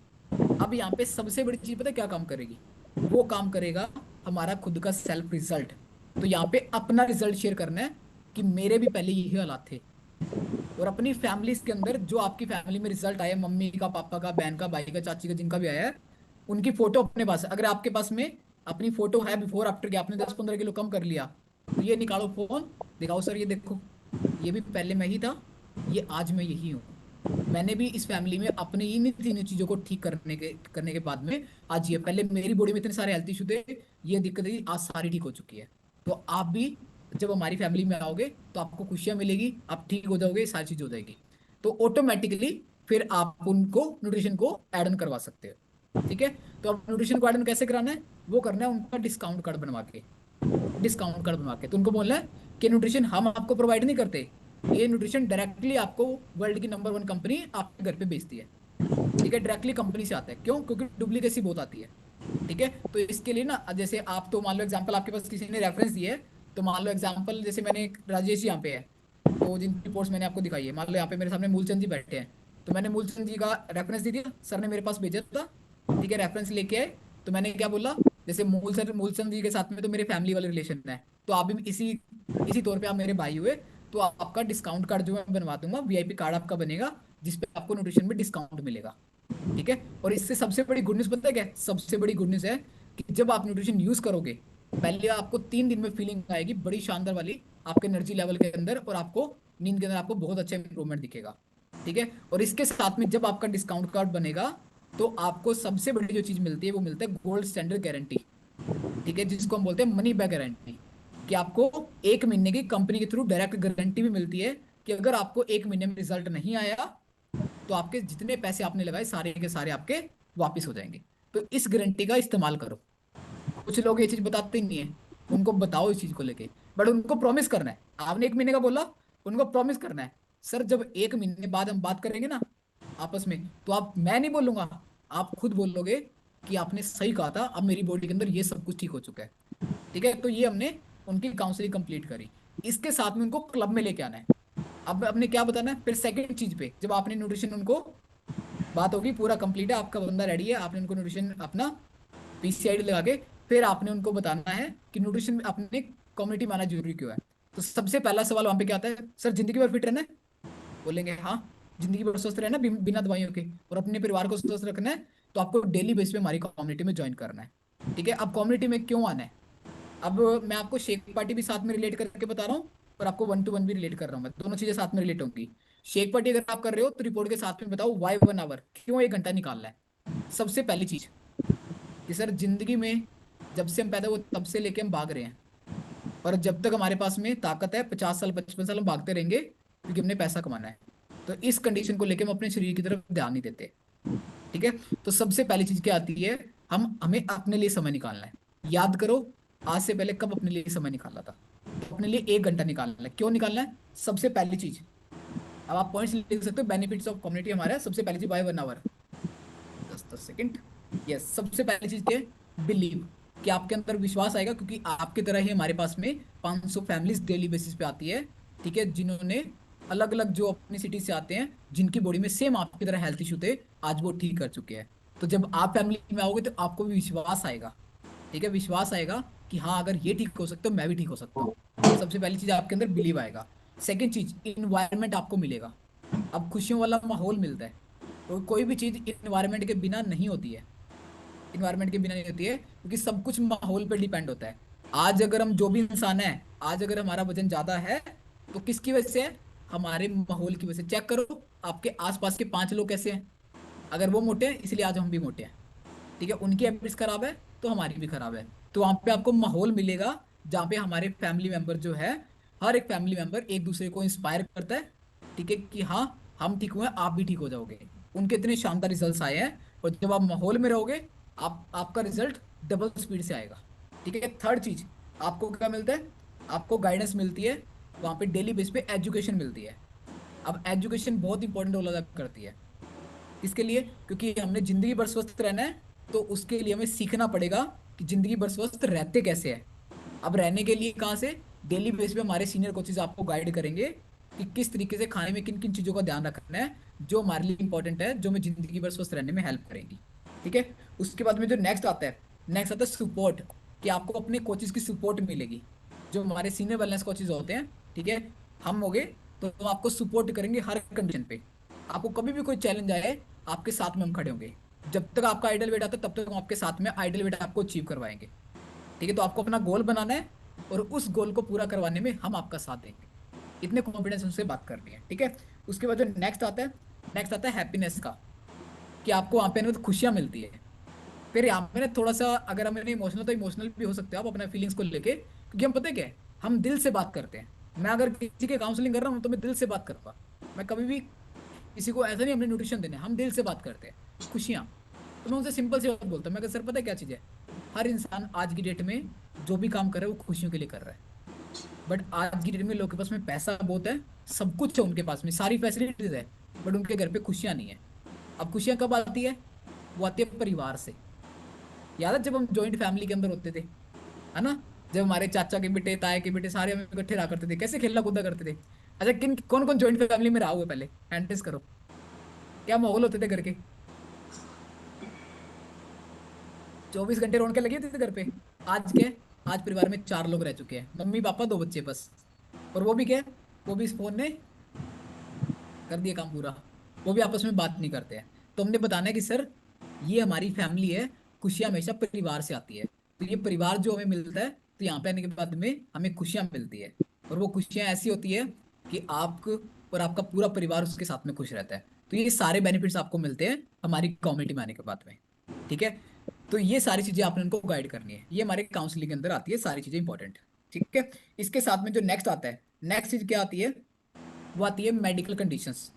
अब यहाँ पे सबसे बड़ी चीज पता है क्या काम करेगी? वो काम करेगा हमारा खुद का सेल्फ रिजल्ट। तो यहाँ पे अपना रिजल्ट शेयर करना है कि मेरे भी पहले यही हालात थे, और अपनी फैमिलीज के अंदर जो आपकी फैमिली में रिजल्ट आया, मम्मी का, पापा का, बहन का, भाई का, चाची का, जिनका भी आया है, उनकी फोटो अपने पास है। अगर आपके पास में अपनी फोटो है बिफोर आफ्टर के, आपने 10-15 किलो कम कर लिया, तो ये निकालो फोन, दिखाओ सर ये देखो, ये भी पहले मैं ही था, ये आज मैं यही हूँ। मैंने भी इस फैमिली में अपने इन तीनों चीजों को ठीक करने के बाद में आज ये, पहले मेरी बॉडी में इतने सारे हेल्थ इशू थे, ये दिक्कत थी, आज सारी ठीक हो चुकी है। तो आप भी जब हमारी फैमिली में आओगे तो आपको खुशियां मिलेगी, आप ठीक हो जाओगे, सारी चीज हो जाएगी। तो ऑटोमेटिकली फिर आप उनको न्यूट्रिशन को ऐड ऑन करवा सकते हो। ठीक है, तो अब न्यूट्रिशन कार्ड कैसे कराना है, वो करना है उनका डिस्काउंट कार्ड बनवा के। डिस्काउंट कार्ड बनवा के तो उनको बोलना है कि न्यूट्रिशन हम आपको प्रोवाइड नहीं करते, ये न्यूट्रिशन डायरेक्टली आपको वर्ल्ड की नंबर 1 कंपनी आपके घर पे बेचती है। ठीक है, डायरेक्टली कंपनी से आता है, क्यों? क्योंकि डुप्लीकेसी बहुत आती है। ठीक है, तो इसके लिए ना जैसे आप तो मान लो एग्जांपल आपके पास किसी ने रेफरेंस दिया है, तो मान लो एग्जांपल जैसे मैंने राजेश जी यहाँ पे है, तो जिनकी रिपोर्ट्स मैंने आपको दिखाई है, मान लो यहाँ पे मेरे सामने मूलचंद जी बैठे हैं, तो मैंने मूलचंद जी का रेफरेंस दे दिया, सर ने मेरे पास भेजा था। ठीक है, रेफरेंस लेके आए, तो मैंने क्या बोला, जैसे मूलचंद जी के साथ में तो मेरे फैमिली वाले रिलेशन है, तो आप भी इसी इसी तौर पे आप मेरे भाई हुए, तो आपका डिस्काउंट कार्ड जो मैं बनवा दूंगा, वीआईपी कार्ड आपका बनेगा, जिसपे आपको न्यूट्रिशन में डिस्काउंट मिलेगा। ठीक है, और इससे सबसे बड़ी गुड न्यूज पता है क्या है? सबसे बड़ी गुड न्यूज है कि जब आप न्यूट्रिशन यूज करोगे, पहले आपको 3 दिन में फीलिंग आएगी बड़ी शानदार वाली आपके एनर्जी लेवल के अंदर, और आपको नींद के अंदर आपको बहुत अच्छा इंप्रूवमेंट दिखेगा। ठीक है, और इसके साथ में जब आपका डिस्काउंट कार्ड बनेगा, तो आपको सबसे बड़ी जो चीज मिलती है वो मिलता है गोल्ड स्टैंडर्ड गारंटी। ठीक है, जिसको हम बोलते हैं मनी बैक गारंटी, कि आपको 1 महीने की कंपनी के थ्रू डायरेक्ट गारंटी भी मिलती है कि अगर आपको 1 महीने में रिजल्ट नहीं आया, तो आपके जितने पैसे आपने लगाए सारे के सारे आपके वापस हो जाएंगे। तो इस गारंटी का इस्तेमाल करो। कुछ लोग ये चीज बताते ही नहीं है, उनको बताओ इस चीज को लेके, बट उनको प्रॉमिस करना है। आपने 1 महीने का बोला, उनको प्रॉमिस करना है, सर जब 1 महीने बाद हम बात करेंगे ना आपस में, तो आप, मैं नहीं बोलूंगा, आप खुद बोलोगे कि आपने सही कहा था, अब मेरी बॉडी के अंदर ये सब कुछ ठीक हो चुका है। ठीक है, तो ये हमने उनकी काउंसलिंग कंप्लीट करी। इसके साथ में उनको क्लब में लेके आना है। अब आपने क्या बताना है फिर सेकंड चीज पे, जब आपने न्यूट्रिशन उनको, बात होगी पूरा कंप्लीट है, आपका बंदा रेडी है, आपने उनको न्यूट्रिशन अपना पीसीआईडी लगा के, फिर आपने उनको बताना है कि न्यूट्रिशन अपने कम्युनिटी में आना जरूरी क्यों है। तो सबसे पहला सवाल वहां पे क्या आता है, सर जिंदगी भर फिट रहना है? बोलेंगे हाँ, जिंदगी भर स्वस्थ रहना है बिना दवाइयों के, और अपने परिवार को स्वस्थ रखना है, तो आपको डेली बेस पे हमारी कम्युनिटी में ज्वाइन करना है। ठीक है, अब कम्युनिटी में क्यों आना है? अब मैं आपको शेक पार्टी भी साथ में रिलेट करके बता रहा हूँ, और आपको 1 to 1 भी रिलेट कर रहा हूँ, मैं दोनों चीजें साथ में रिलेट होंगी। शेक पार्टी अगर आप कर रहे हो तो रिपोर्ट के साथ में बताओ वाई 1 आवर, क्यों 1 घंटा निकालना है। सबसे पहली चीज कि सर जिंदगी में जब से हम पैदा हुए तब से लेके हम भाग रहे हैं, और जब तक हमारे पास में ताकत है 50 साल 55 साल हम भागते रहेंगे, क्योंकि हमने पैसा कमाना है। तो इस कंडीशन को लेके हम अपने शरीर की तरफ ध्यान नहीं देते। ठीक है, तो सबसे पहली चीज क्या आती है, हमें अपने लिए समय निकालना है। याद करो, आज से पहले कब अपने लिए समय निकाला था? अपने लिए 1 घंटा निकालना है। क्यों निकालना है? सबसे पहली चीज, अब आप पॉइंट्स लिख सकते हो, बेनिफिट्स ऑफ कम्युनिटी हमारा सबसे पहली चीज बाय 1 आवर। 10 10 सेकंड। यस, सबसे पहली चीज क्या है? बिलीव, कि आपके अंदर विश्वास आएगा, क्योंकि आपकी तरह ही हमारे पास में 500 फैमिलीज डेली बेसिस पे आती है। ठीक है, जिन्होंने अलग अलग जो अपनी सिटी से आते हैं, जिनकी बॉडी में सेम आपकी तरह हेल्थ इशू थे, आज वो ठीक कर चुके हैं। तो जब आप फैमिली में आओगे तो आपको भी विश्वास आएगा। ठीक है, विश्वास आएगा कि हाँ अगर ये ठीक हो सकता है मैं भी ठीक हो सकता हूँ। सबसे पहली चीज आपके अंदर बिलीव आएगा। सेकंड चीज, इन्वायरमेंट आपको मिलेगा। अब खुशियों वाला माहौल मिलता है, तो कोई भी चीज इन्वायरमेंट के बिना नहीं होती है। इन्वायरमेंट के बिना नहीं होती है, क्योंकि सब कुछ माहौल पर डिपेंड होता है। आज अगर हम जो भी इंसान है, आज अगर हमारा वजन ज्यादा है, तो किसकी वजह से है? हमारे माहौल की वजह से। चेक करो आपके आसपास के 5 लोग कैसे हैं, अगर वो मोटे हैं इसलिए आज हम भी मोटे हैं। ठीक है, उनकी हैबिट्स खराब है तो हमारी भी खराब है। तो वहां पे आपको माहौल मिलेगा जहाँ पे हमारे फैमिली मेंबर जो है, हर एक फैमिली मेंबर एक दूसरे को इंस्पायर करता है। ठीक है, कि हाँ हम ठीक हुए आप भी ठीक हो जाओगे। उनके इतने शानदार रिजल्ट्स आए हैं, और जब आप माहौल में रहोगे, आपका रिजल्ट डबल स्पीड से आएगा। ठीक है, थर्ड चीज आपको क्या मिलता है? आपको गाइडेंस मिलती है, वहां पे डेली बेस पे एजुकेशन मिलती है। अब एजुकेशन बहुत इंपॉर्टेंट रोल अदा करती है। इसके लिए, क्योंकि हमने जिंदगी भर स्वस्थ रहना है, तो उसके लिए हमें सीखना पड़ेगा कि जिंदगी भर स्वस्थ रहते कैसे हैं। अब रहने के लिए कहाँ से? डेली बेस पे हमारे सीनियर कोचेज आपको गाइड करेंगे कि किस तरीके से खाने में किन किन चीजों का ध्यान रखना है, जो हमारे लिए इंपॉर्टेंट है, जो हमें जिंदगी भर स्वस्थ रहने में हेल्प करेंगी। ठीक है, उसके बाद में जो नेक्स्ट आता है सपोर्ट, कि आपको अपने कोचेज की सपोर्ट मिलेगी, जो हमारे सीनियर वेलनेस कोचेज होते हैं। ठीक है, हम हो गए, तो हम आपको सपोर्ट करेंगे हर कंडीशन पे। आपको कभी भी कोई चैलेंज आए, आपके साथ में हम खड़े होंगे। जब तक आपका आइडल वेट आता है तब तक हम आपके साथ में आइडल वेट आपको अचीव करवाएंगे। ठीक है, तो आपको अपना गोल बनाना है, और उस गोल को पूरा करवाने में हम आपका साथ देंगे। इतने कॉन्फिडेंस उनसे बात करनी है। ठीक है, उसके बाद जो नेक्स्ट आता है हैप्पीनेस का, कि आपको वहां पे ना तो खुशियां मिलती है। फिर यहाँ पे ना थोड़ा सा, अगर हम इमोशनल तो इमोशनल भी हो सकते हो आप अपने फीलिंग्स को लेके, क्योंकि हम पता है क्या है, हम दिल से बात करते हैं। मैं अगर किसी के काउंसलिंग कर रहा हूँ तो मैं दिल से बात करूंगा। मैं कभी भी किसी को ऐसा नहीं हमने न्यूट्रिशन देना है, हम दिल से बात करते हैं खुशियाँ। तो मैं उनसे सिंपल सी बात बोलता हूँ, मैं सर पता है क्या चीज है, हर इंसान आज की डेट में जो भी काम कर रहा है वो खुशियों के लिए कर रहा है। बट आज की डेट में लोगों के पास में पैसा बहुत है, सब कुछ है उनके पास में, सारी फैसिलिटीज है, बट उनके घर पे खुशियां नहीं है। अब खुशियां कब आती है? वो आती है परिवार से। याद है जब हम जॉइंट फैमिली के अंदर होते थे, है ना, जब हमारे चाचा के बेटे, ताए के बेटे सारे हम इकट्ठे रहा करते थे, कैसे खेलना कूदा करते थे। अच्छा, किन कौन कौन जॉइंट फैमिली में रहा हुआ है पहले, हैंड रेस करो। क्या माहौल होते थे घर के, 24 घंटे रौनक लगी होती थी घर पे। आज क्या है? आज परिवार में 4 लोग रह चुके हैं, मम्मी पापा 2 बच्चे बस। और वो भी क्या है, वो भी इस फोन ने कर दिया काम पूरा। वो भी आपस में बात नहीं करते हैं। तो हमने बताना है कि सर ये हमारी फैमिली है, खुशियां हमेशा परिवार से आती है। तो ये परिवार जो हमें मिलता है, तो यहाँ पे आने के बाद में हमें खुशियां मिलती है। और वो खुशियां ऐसी होती है कि आप और आपका पूरा परिवार उसके साथ में खुश रहता है। तो ये सारे बेनिफिट्स आपको मिलते हैं हमारी कम्युनिटी में आने के बाद में। ठीक है, तो ये सारी चीजें आपने उनको गाइड करनी है, ये हमारे काउंसलिंग के अंदर आती है, सारी चीजें इंपॉर्टेंट। ठीक है, इसके साथ में जो नेक्स्ट आता है, नेक्स्ट चीज क्या आती है, वो आती है मेडिकल कंडीशंस।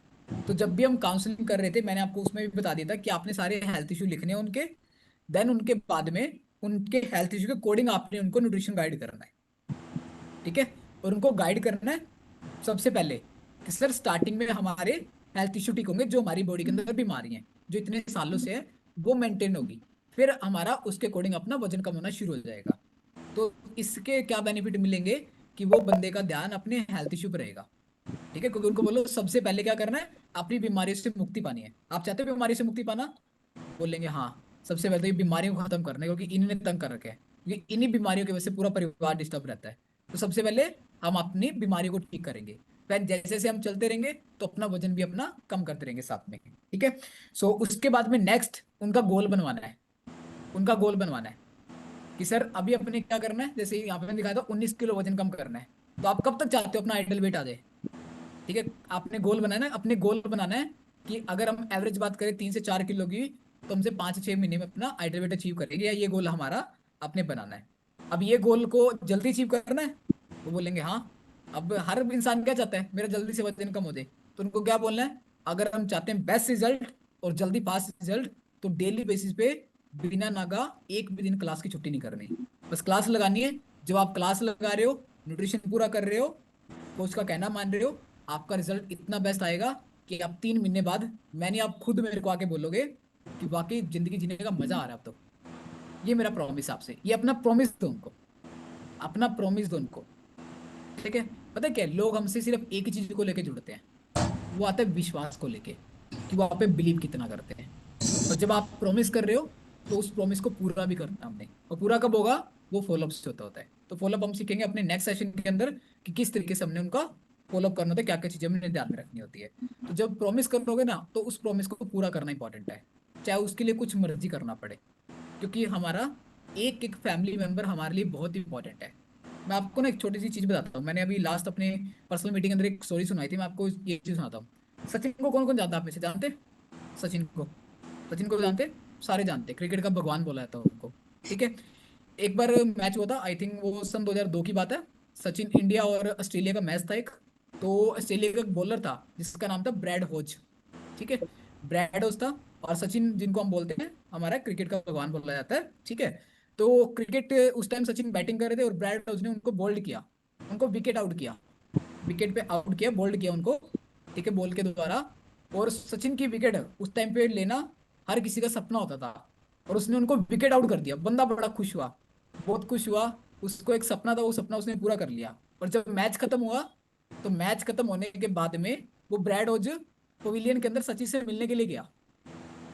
तो जब भी हम काउंसलिंग कर रहे थे, मैंने आपको उसमें भी बता दिया था कि आपने सारे हेल्थ इशू लिखने हैं उनके, देन उनके बाद में उनके हेल्थ इशू के अकॉर्डिंग आपने उनको न्यूट्रिशन गाइड करना है। ठीक है, और उनको गाइड करना है सबसे पहले कि सर स्टार्टिंग में हमारे हेल्थ इशू ठीक होंगे, जो हमारी बॉडी के अंदर बीमारी है जो इतने सालों से है वो मेंटेन होगी। फिर हमारा उसके अकॉर्डिंग अपना वजन कम होना शुरू हो जाएगा। तो इसके क्या बेनिफिट मिलेंगे कि वो बंदे का ध्यान अपने हेल्थ इशू पर रहेगा। ठीक है, क्योंकि उनको बोलो सबसे पहले क्या करना है, अपनी बीमारी से मुक्ति पानी है। आप चाहते हो बीमारी से मुक्ति पाना? बोलेंगे हाँ। सबसे पहले तो ये बीमारियों को खत्म करना है, क्योंकि इन्होंने तंग कर रखे हैं, क्योंकि इन्हीं बीमारियों की वजह से पूरा परिवार डिस्टर्ब रहता है। तो सबसे पहले हम अपनी बीमारी को ठीक करेंगे, फिर जैसे जैसे हम चलते रहेंगे तो अपना वजन भी अपना कम करते रहेंगे साथ में। ठीक है, सो उसके बाद में नेक्स्ट उनका गोल बनवाना है। उनका गोल बनवाना है कि सर अभी अपने क्या करना है, जैसे यहाँ पे मैंने दिखाया था 19 किलो वजन कम करना है। तो आप कब तक चाहते हो अपना आइडल वेट आ जाए? ठीक है, आपने गोल बनाना है, अपने गोल बनाना है कि अगर हम एवरेज बात करें 3 से 4 किलो की, तो हमसे 5 से 6 महीने में अपना आइडल वेट अचीव करेंगे, या ये गोल हमारा आपने बनाना है। अब ये गोल को जल्दी अचीव करना है, वो बोलेंगे हाँ। अब हर इंसान क्या चाहता है, मेरा जल्दी से वजन कम हो जाए। तो उनको क्या बोलना है, अगर हम चाहते हैं बेस्ट रिजल्ट और जल्दी फास्ट रिजल्ट, तो डेली बेसिस पे बिना नागा एक भी दिन क्लास की छुट्टी नहीं करनी, बस क्लास लगानी है। जब आप क्लास लगा रहे हो, न्यूट्रिशन पूरा कर रहे हो, कोच का कहना मान रहे हो, आपका रिजल्ट इतना बेस्ट आएगा कि आप 3 महीने बाद, मैंने आप खुद मेरे को आके बोलोगे कि वाकई जिंदगी जीने का मजा आ रहा है अब तो। ये मेरा प्रॉमिस आपसे, ये अपना प्रॉमिस दो उनको, अपना प्रॉमिस दो उनको। ठीक है, पता है क्या है? लोग हमसे सिर्फ एक ही चीज को लेके जुड़ते हैं, वो आता है विश्वास को लेके, कि वो आप पे बिलीव कितना करते हैं। और जब आप प्रॉमिस कर रहे हो, तो उस प्रॉमिस को पूरा भी करना हमने, और पूरा कब होगा, वो फॉलोअप से होता है। तो फॉलोअप हम सीखेंगे अपने नेक्स्ट सेशन के अंदर कि किस तरीके से हमने उनका फॉलोअप करना होता है, क्या क्या चीजें हमने ध्यान में रखनी होती है। तो जब प्रॉमिस करोगे ना, तो उस प्रॉमिस को पूरा करना इंपॉर्टेंट है, चाहे उसके लिए कुछ मर्जी करना पड़े, क्योंकि हमारा एक एक फैमिली मेंबर हमारे लिए बहुत इंपॉर्टेंट है। मैं आपको ना एक छोटी सी चीज बताता हूँ, मैंने अभी लास्ट अपने पर्सनल मीटिंग के अंदर एक स्टोरी सुनाई थी, मैं आपको ये चीज सुनाता हूँ। सचिन को कौन कौन जानता है आप में से, जानते हैं? सचिन को, सचिन को जानते हैं? सारे जानते हैं, क्रिकेट का भगवान बोला जाता है उनको। ठीक है, एक बार मैच हुआ था, आई थिंक वो सन 2002 की बात है। सचिन, इंडिया और ऑस्ट्रेलिया का मैच था एक। तो ऑस्ट्रेलिया का एक बॉलर था जिसका नाम था ब्रैड होज। ठीक है, ब्रैड होज था। और सचिन जिनको हम बोलते हैं, हमारा क्रिकेट का भगवान बोला जाता है। ठीक है, तो क्रिकेट उस टाइम सचिन बैटिंग कर रहे थे और ब्रैड होज ने उनको बोल्ड किया, उनको विकेट आउट किया, विकेट पे आउट किया, बोल्ड किया उनको। ठीक है, बॉल के द्वारा। और सचिन की विकेट उस टाइम पे लेना हर किसी का सपना होता था, और उसने उनको विकेट आउट कर दिया। बंदा बड़ा खुश हुआ, बहुत खुश हुआ। उसको एक सपना था, वो सपना उसने पूरा कर लिया। और जब मैच खत्म हुआ, तो मैच खत्म होने के बाद में वो ब्रैड होज पवेलियन के अंदर सचिन से मिलने के लिए गया।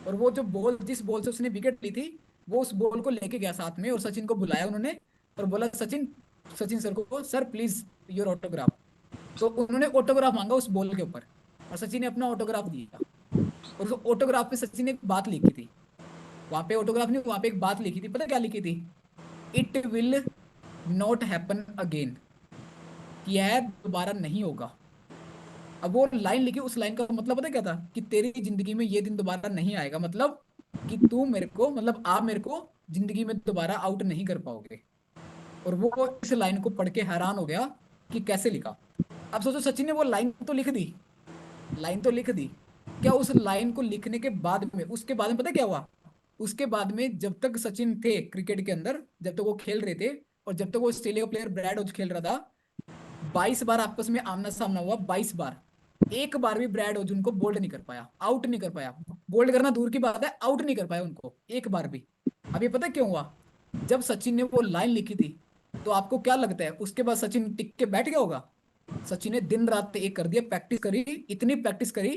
और वो जो बॉल, जिस बॉल से उसने विकेट ली थी, वो उस बॉल को लेके गया साथ में, और सचिन को बुलाया उन्होंने, और बोला सचिन, सचिन सर को, सर प्लीज योर ऑटोग्राफ। तो उन्होंने ऑटोग्राफ मांगा उस बॉल के ऊपर, और सचिन ने अपना ऑटोग्राफ दिया। और उस ऑटोग्राफ पे सचिन ने एक बात लिखी थी, वहां पे ऑटोग्राफ नहीं, वहां पे एक बात लिखी थी, पता क्या लिखी थी? It will not happen again, कि यह दोबारा नहीं होगा। अब वो लाइन लिखी, उस लाइन का मतलब पता क्या था, कि तेरी जिंदगी में ये दिन दोबारा नहीं आएगा, मतलब कि तू मेरे को, मतलब आप मेरे को जिंदगी में दोबारा आउट नहीं कर पाओगे। और वो इस लाइन को पढ़ के हैरान हो गया कि कैसे लिखा। अब सोचो, सचिन ने वो लाइन तो लिख दी, लाइन तो लिख दी, क्या उस लाइन को लिखने के बाद में, उसके बाद में पता क्या हुआ? उसके बाद में जब तक सचिन थे क्रिकेट के अंदर, जब तक वो खेल रहे थे, और जब तक वो ऑस्ट्रेलिया का प्लेयर ब्रैड हॉज खेल रहा था, 22 बार आपस में आमना सामना हुआ, 22 बार। एक बार भी ब्रैड हॉज उनको बोल्ड नहीं कर पाया, आउट नहीं कर पाया। बोल्ड करना दूर की बात है, आउट नहीं कर पाया उनको एक बार भी। अब ये पता क्यों हुआ? जब सचिन ने वो लाइन लिखी थी, तो आपको क्या लगता है उसके बाद सचिन टिक के बैठ गया होगा? सचिन ने दिन रात एक कर दिया, प्रैक्टिस करी, इतनी प्रैक्टिस करी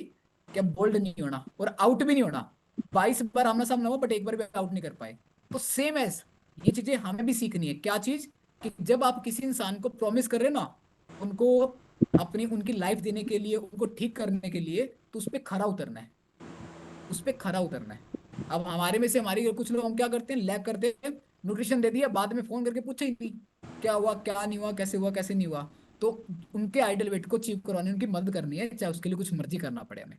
कि अब बोल्ड नहीं होना और आउट भी नहीं होना। 22 बार आमना सामना हुआ, बट एक बार भी आउट नहीं कर पाए। तो सेम एज ये चीजें हमें भी सीखनी है। क्या चीज? कि जब आप किसी इंसान को प्रॉमिस कर रहे हो ना, उनको अपनी उनकी लाइफ देने के लिए, उनको ठीक करने के लिए, तो उस पर खरा उतरना है, उस पर खरा उतरना है। अब हमारे में से हमारी कुछ लोग हम क्या करते हैं, लैग करते हैं, न्यूट्रिशन दे दिया, बाद में फोन करके पूछे ही नहीं क्या हुआ, क्या नहीं हुआ, कैसे हुआ, कैसे नहीं हुआ। तो उनके आइडल वेट को अचीव करवाने, उनकी मदद करनी है, चाहे उसके लिए कुछ मर्जी करना पड़े हमें।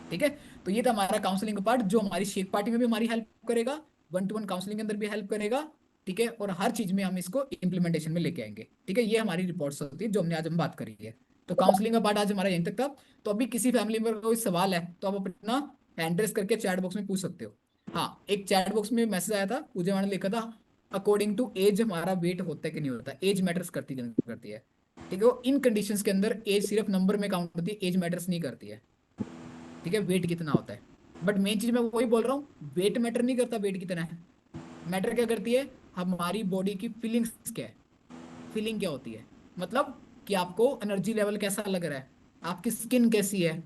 ठीक है। तो ये था हमारा काउंसलिंग का पार्ट, जो हमारी शेक पार्टी में भी हमारी हेल्प करेगा, 1-to-1 काउंसलिंग के अंदर भी हेल्प करेगा। ठीक है। और हर चीज में हम इसको इम्प्लीमेंटेशन में लेके आएंगे। ठीक है। ये हमारी रिपोर्ट्स होती है जो हमने आज हम बात करी है। तो काउंसलिंग का पार्ट आज हमारा यहीं तक था। तो अभी किसी फैमिली मेंबर को कोई सवाल है तो आप अपना हैंड रेस करके चैट बॉक्स में पूछ सकते हो। हाँ, एक चैट बॉक्स में मैसेज आया था, पूजा ने लिखा था, अकॉर्डिंग टू एज हमारा वेट होता है कि नहीं होता, एज मैटर्स करती है। ठीक है। वो इन कंडीशंस के अंदर एज सिर्फ नंबर में काउंट होती है, एज मैटर्स नहीं करती है। ठीक है। वेट कितना होता है, बट मेन चीज मैं वही बोल रहा हूँ, वेट मैटर नहीं करता, वेट कितना है। मैटर क्या करती है? हमारी बॉडी की फीलिंग्स क्या है। फीलिंग क्या होती है? मतलब कि आपको एनर्जी लेवल कैसा लग रहा है, आपकी स्किन कैसी है।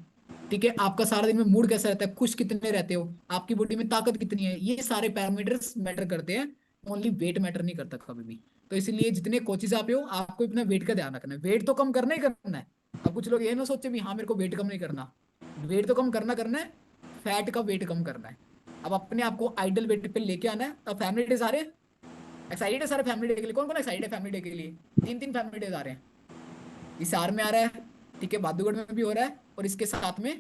ठीक है। आपका सारा दिन में मूड कैसा रहता है, खुश कितने रहते हो, आपकी बॉडी में ताकत कितनी है, ये सारे पैरामीटर्स मैटर करते हैं। ओनली वेट मैटर नहीं करता कभी भी। तो इसलिए जितने कोचेज आप हो, आपको अपना वेट का ध्यान रखना है, वेट तो कम करना ही करना है। अब कुछ लोग ये ना सोचे भी हाँ मेरे को वेट कम नहीं करना, वेट तो कम करना करना है, फैट का वेट कम करना है। अब अपने आप को आइडल वेट पे लेके आना है। अब फैमिली डेज आ रहे हैं, एक्साइटेड है सारे फैमिली डे के लिए? कौन कौन एक्साइटेड है फैमिली डे के लिए? 3-3 फैमिली डेज आ रहे हैं। इस आर में आ रहा है, ठीक है, बहादुरगढ़ में भी हो रहा है, और इसके साथ में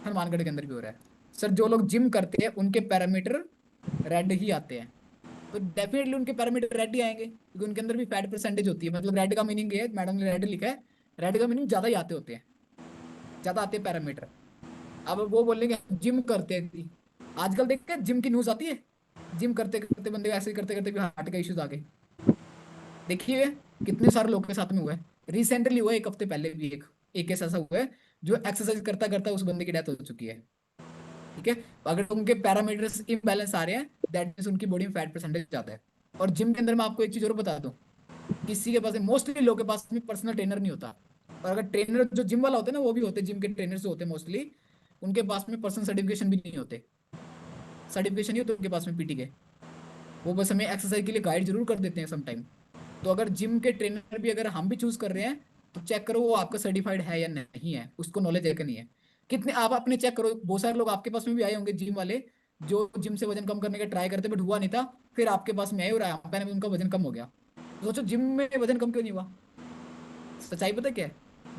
हनुमानगढ़ के अंदर भी हो रहा है। सर जो लोग जिम करते हैं उनके पैरामीटर रेड ही आते हैं। तो डेफिनेटली उनके पैरामीटर रेड ही आएंगे, क्योंकि उनके अंदर भी फैट परसेंटेज होती है। मतलब रेड का मीनिंग ये है, मैडम ने रेड लिखा है, रेड का मीनिंग ज्यादा ही आते होते हैं, ज्यादा आते हैं पैरामीटर। अब वो बोलेंगे जिम करते हैं, आजकल देख के जिम की न्यूज आती है, जिम करते करते बंदे ऐसे करते करते भी हार्ट का इश्यूज आ गए। देखिए कितने सारे लोगों के साथ में हुआ है। रिसेंटली हुआ है, एक हफ्ते पहले भी एक एक केस ऐसा हुआ है, जो एक्सरसाइज करता करता उस बंदे की डेथ हो चुकी है। ठीक है। अगर उनके पैरामीटर्स इम्बैलेंस आ रहे हैं, दैट मीन्स उनकी बॉडी में फैट परसेंटेज ज्यादा है। और जिम के अंदर मैं आपको एक चीज और बता दूं, किसी के पास, मोस्टली लोगों के पास में पर्सनल ट्रेनर नहीं होता। और अगर ट्रेनर जो जिम वाला होता है ना, वो भी होते जिम के ट्रेनर्स जो होते हैं मोस्टली, उनके पास में पर्सनल सर्टिफिकेशन भी नहीं होते। सर्टिफिकेशन नहीं होते उनके पास में पीटी के। वो बस हमें एक्सरसाइज के लिए गाइड जरूर कर देते हैं सम टाइम। तो अगर जिम के ट्रेनर भी अगर हम भी चूज कर रहे हैं, तो चेक करो वो आपका सर्टिफाइड है या नहीं है, उसको नॉलेज है कि नहीं है। कितने आप अपने चेक करो, बहुत सारे लोग आपके पास में भी आए होंगे जिम वाले, जो जिम से वजन कम करने का ट्राई करते बट हुआ नहीं था, फिर आपके पास में आए और मैंने उनका वजन कम हो गया। तो सोचो जिम में वजन कम क्यों नहीं हुआ? सच्चाई पता क्या है?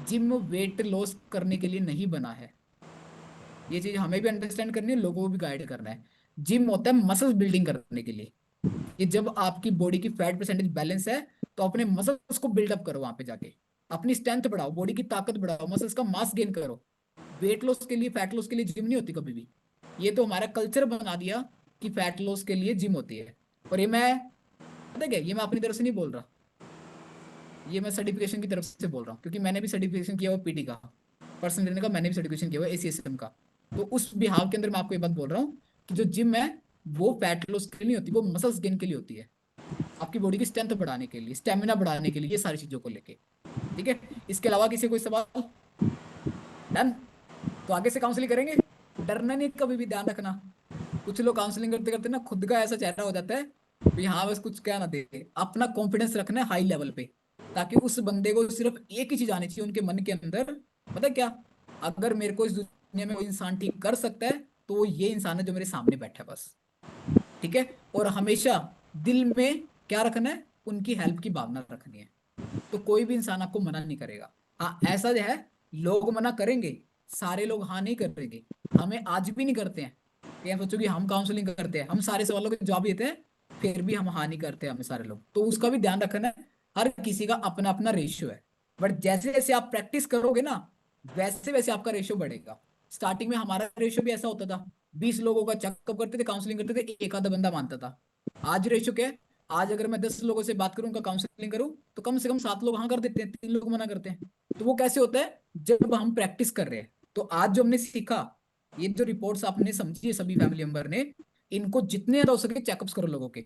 जिम वेट लॉस करने के लिए नहीं बना है। ये चीज हमें भी अंडरस्टैंड करनी है, लोगों को भी गाइड करना है। जिम होता है मसल्स बिल्डिंग करने के लिए। कि जब आपकी बॉडी की फैट परसेंटेज बैलेंस है, तो अपने मसल्स को बिल्डअप करो वहां पे जाके, अपनी स्ट्रेंथ बढ़ाओ, बॉडी की ताकत बढ़ाओ, मसल्स का मास गेन करो। वेट लॉस के लिए, फैट लॉस के लिए जिम नहीं होती कभी भी। ये तो हमारा कल्चर बना दिया कि फैट लॉस के लिए जिम होती है। और ये मैं, पता क्या, ये मैं अपनी तरफ से नहीं बोल रहा, ये मैं सर्टिफिकेशन की तरफ से बोल रहा हूँ, क्योंकि मैंने भी सर्टिफिकेशन किया हुआ पीटी का, पर्सनल ट्रेनर का मैंने भी सर्टिफिकेशन किया हुआ एसीएसएम का। तो उस बिहाव के अंदर मैं आपको ये बात बोल रहा हूँ कि जो जिम है, वो फैट लॉस के लिए नहीं होती, वो मसल्स गेन के लिए होती है, आपकी बॉडी की स्ट्रेंथ बढ़ाने के लिए, स्टेमिना बढ़ाने के लिए, ये सारी चीजों को लेके। ठीक है। इसके अलावा किसी कोई सवाल? डन। तो आगे से काउंसलिंग करेंगे, डरना नहीं, कभी भी ध्यान रखना। कुछ लोग काउंसलिंग करते करते ना खुद का ऐसा चेहरा हो जाता है भी हाँ बस कुछ क्या ना दे। अपना कॉन्फिडेंस रखना है हाई लेवल पे, ताकि उस बंदे को सिर्फ एक ही चीज आनी चाहिए उनके मन के अंदर, पता है क्या? अगर मेरे को इस दुनिया में कोई इंसान ठीक कर सकता है, तो वो ये इंसान है जो मेरे सामने बैठा है बस। ठीक है। और हमेशा दिल में क्या रखना है? उनकी हेल्प की भावना रखनी है। तो कोई भी इंसान आपको मना नहीं करेगा। हाँ ऐसा जो है, लोग मना करेंगे, सारे लोग हाँ नहीं करेंगे। हमें आज भी नहीं करते हैं कि हम सोचो कि हम काउंसलिंग करते हैं, हम सारे सवालों के जवाब देते हैं, फिर भी हम हाँ नहीं करते हमें सारे लोग। तो उसका भी ध्यान रखना है। हर किसी का अपना अपना रेशियो है, बट जैसे जैसे आप प्रैक्टिस करोगे ना, वैसे वैसे आपका रेशियो बढ़ेगा। स्टार्टिंग में हमारा रेशियो भी ऐसा होता था, 20 लोगों का चेकअप करते थे, काउंसलिंग करते थे, एक आधा बंदा मानता था। आज रेशो क्या है? आज अगर मैं 10 लोगों से बात करूं, उनका काउंसलिंग करूं, तो कम से कम 7 लोग हाँ कर देते हैं, 3 लोग मना करते हैं। तो वो कैसे होता है? जब हम प्रैक्टिस कर रहे हैं। तो आज जो हमने सीखा, ये जो रिपोर्ट्स आपने समझी है सभी फैमिली मेंबर ने, इनको जितने ज्यादा हो सके चेकअप्स करो लोगों के।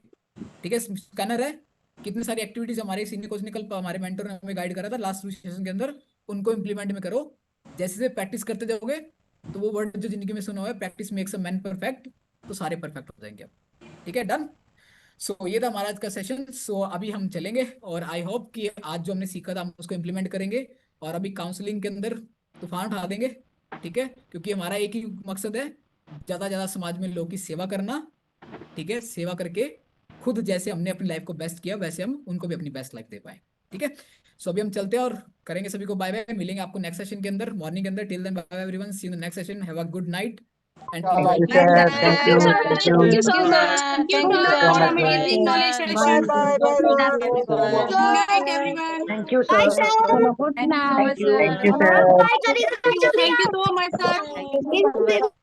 ठीक है, स्कैनर है, कितनी सारी एक्टिविटीज हमारे सीनियर कोच निकल, हमारे मेंटर ने हमें गाइड करा था लास्ट सेशन के अंदर, उनको इम्प्लीमेंट में करो। जैसे जैसे प्रैक्टिस करते जाओगे, तो वो वर्ड जो जिंदगी में सुना हुआ है, practice makes a man perfect, तो सारे परफेक्ट हो जाएंगे आप। ठीक है, डन। सो ये था हमारा आज का सेशन। सो अभी हम चलेंगे, और आई होप कि आज जो हमने सीखा था हम उसको इम्प्लीमेंट करेंगे, और अभी काउंसलिंग के अंदर तूफान उठा देंगे। ठीक है, क्योंकि हमारा एक ही मकसद है, ज्यादा ज्यादा समाज में लोगों की सेवा करना। ठीक है, सेवा करके खुद जैसे हमने अपनी लाइफ को बेस्ट किया, वैसे हम उनको भी अपनी बेस्ट लाइफ दे पाए। ठीक है, सो अभी हम चलते हैं और करेंगे सभी को बाय बाय। मिलेंगे आपको नेक्स्ट सेशन के अंदर, मॉर्निंग के अंदर। Till then, bye bye everyone, see you in the next session, have a good night and Thank enjoy. you, Bye sir. Thank bye. you. Thank Thank you. you. Thank you so much. Thank you Thank you Thank you so so for much. much. Bye. amazing knowledge Bye session. bye bye bye. Good Good night, night. everyone. Thank you, Bye sir. sir. Good Thank you so night. much, Thank you, sir. sir. Bye Charissa. Thank you so much, sir. Thank you so much.